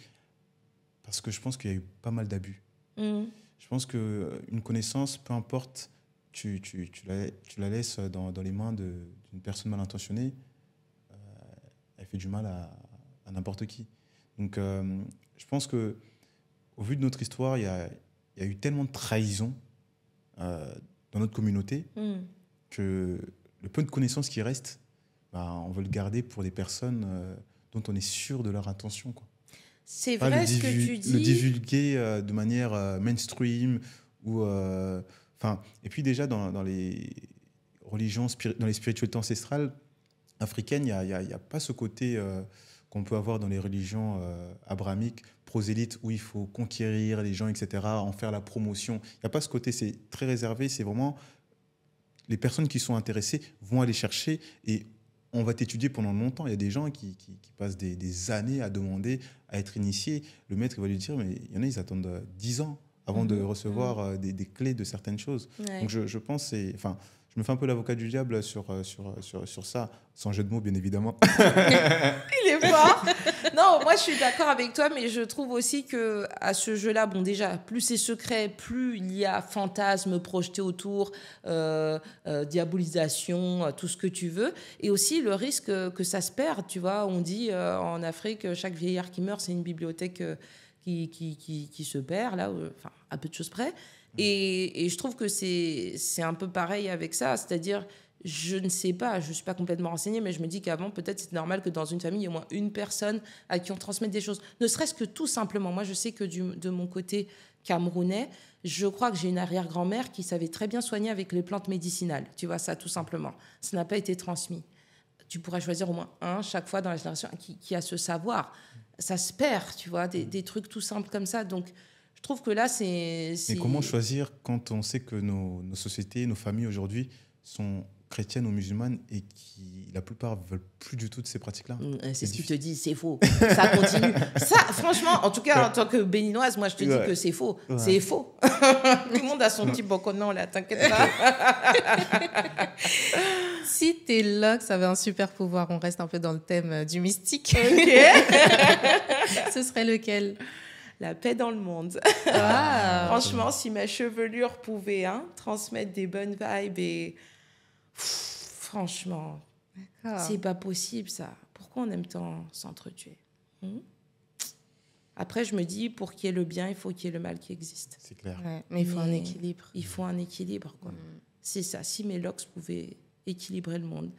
parce que je pense qu'il y a eu pas mal d'abus. Je pense qu'une connaissance, peu importe, tu la laisses dans les mains d'une personne mal intentionnée, elle fait du mal à n'importe qui. Donc, je pense qu'au vu de notre histoire, il y a eu tellement de trahison dans notre communauté que le peu de connaissances qui reste, on veut le garder pour des personnes dont on est sûr de leur intention, quoi. C'est vrai ce que tu dis. Le divulguer de manière mainstream. Et puis déjà, dans les religions, dans les spiritualités ancestrales africaines, il n'y a pas ce côté... qu'on peut avoir dans les religions abrahamiques, prosélytes, où il faut conquérir les gens, etc., en faire la promotion. Il n'y a pas ce côté, c'est très réservé, c'est vraiment... Les personnes qui sont intéressées vont aller chercher et on va t'étudier pendant longtemps. Il y a des gens qui passent des années à demander à être initiés. Le maître il va lui dire, mais il y en a, ils attendent 10 ans avant de recevoir des clés de certaines choses. Ouais. Donc je pense, je me fais un peu l'avocat du diable sur ça, sans jeu de mots, bien évidemment. Il est fort. Non, moi, je suis d'accord avec toi, mais je trouve aussi qu'à ce jeu-là, déjà, plus c'est secret, plus il y a fantasmes projetés autour, diabolisation, tout ce que tu veux. Et aussi le risque que ça se perd, tu vois. On dit en Afrique, chaque vieillard qui meurt, c'est une bibliothèque qui se perd, là, à peu de choses près. Et je trouve que c'est un peu pareil avec ça, c'est-à-dire, je ne sais pas, je ne suis pas complètement renseignée, mais je me dis qu'avant, peut-être, c'est normal que dans une famille, il y ait au moins une personne à qui on transmette des choses. Ne serait-ce que tout simplement. Moi, je sais que de mon côté camerounais, je crois que j'ai une arrière-grand-mère qui savait très bien soigner avec les plantes médicinales. Tu vois, ça, tout simplement. Ça n'a pas été transmis. Tu pourrais choisir au moins un, chaque fois dans la génération, qui a ce savoir. Ça se perd, tu vois, des trucs tout simples comme ça. Donc, je trouve que là, c'est... Mais comment choisir quand on sait que nos sociétés, nos familles aujourd'hui sont chrétiennes ou musulmanes et qui, la plupart, ne veulent plus du tout de ces pratiques-là? C'est ce qu'ils te disent, c'est faux. Ça continue. Ça, franchement, en tout cas, en tant que béninoise, moi, je te dis que c'est faux. Ouais. C'est faux. Tout le monde a son petit boconon, là, t'inquiète pas. Si tes locks avaient un super pouvoir, on reste un peu dans le thème du mystique. Ok. Ce serait lequel? La paix dans le monde. Ah. Franchement, si ma chevelure pouvait transmettre des bonnes vibes et... franchement, c'est pas possible ça. Pourquoi on aime tant s'entretuer? Après, je me dis, pour qu'il y ait le bien, il faut qu'il y ait le mal qui existe. C'est clair. Ouais, mais il faut un équilibre. Il faut un équilibre, quoi. C'est ça. Si mes locks pouvaient équilibrer le monde,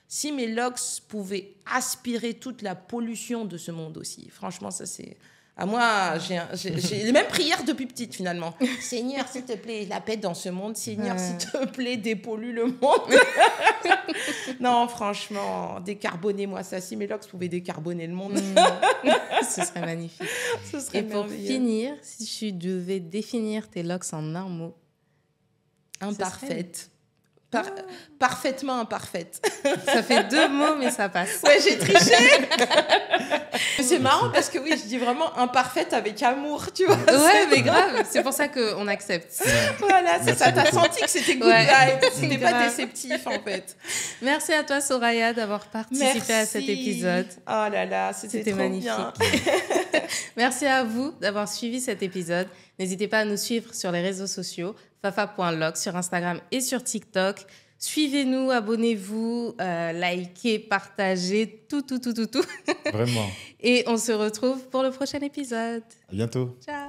si mes locks pouvaient aspirer toute la pollution de ce monde aussi, franchement, ça c'est... À moi, j'ai les mêmes prières depuis petite, finalement. Seigneur, s'il te plaît, la paix dans ce monde. Seigneur, s'il te plaît, dépollue le monde. Non, franchement, décarbonez-moi ça. Si mes locks pouvaient décarboner le monde. Ce serait magnifique. Ce serait Et pour finir, si tu devais définir tes locks en un mot. Imparfaite. Parfaitement imparfaite. Ça fait 2 mots, mais ça passe. Ouais, j'ai triché. C'est marrant parce que oui, je dis vraiment imparfaite avec amour, tu vois. Ouais, mais grave. C'est pour ça qu'on accepte. Ouais. Voilà, c'est ça. T'as senti que c'était good vibe. C'était pas déceptif, en fait. Merci à toi, Soraya, d'avoir participé à cet épisode. Oh là là, c'était magnifique. Bien. Merci à vous d'avoir suivi cet épisode. N'hésitez pas à nous suivre sur les réseaux sociaux, fafa.log sur Instagram et sur TikTok. Suivez-nous, abonnez-vous, likez, partagez, tout. Vraiment. Et on se retrouve pour le prochain épisode. À bientôt. Ciao.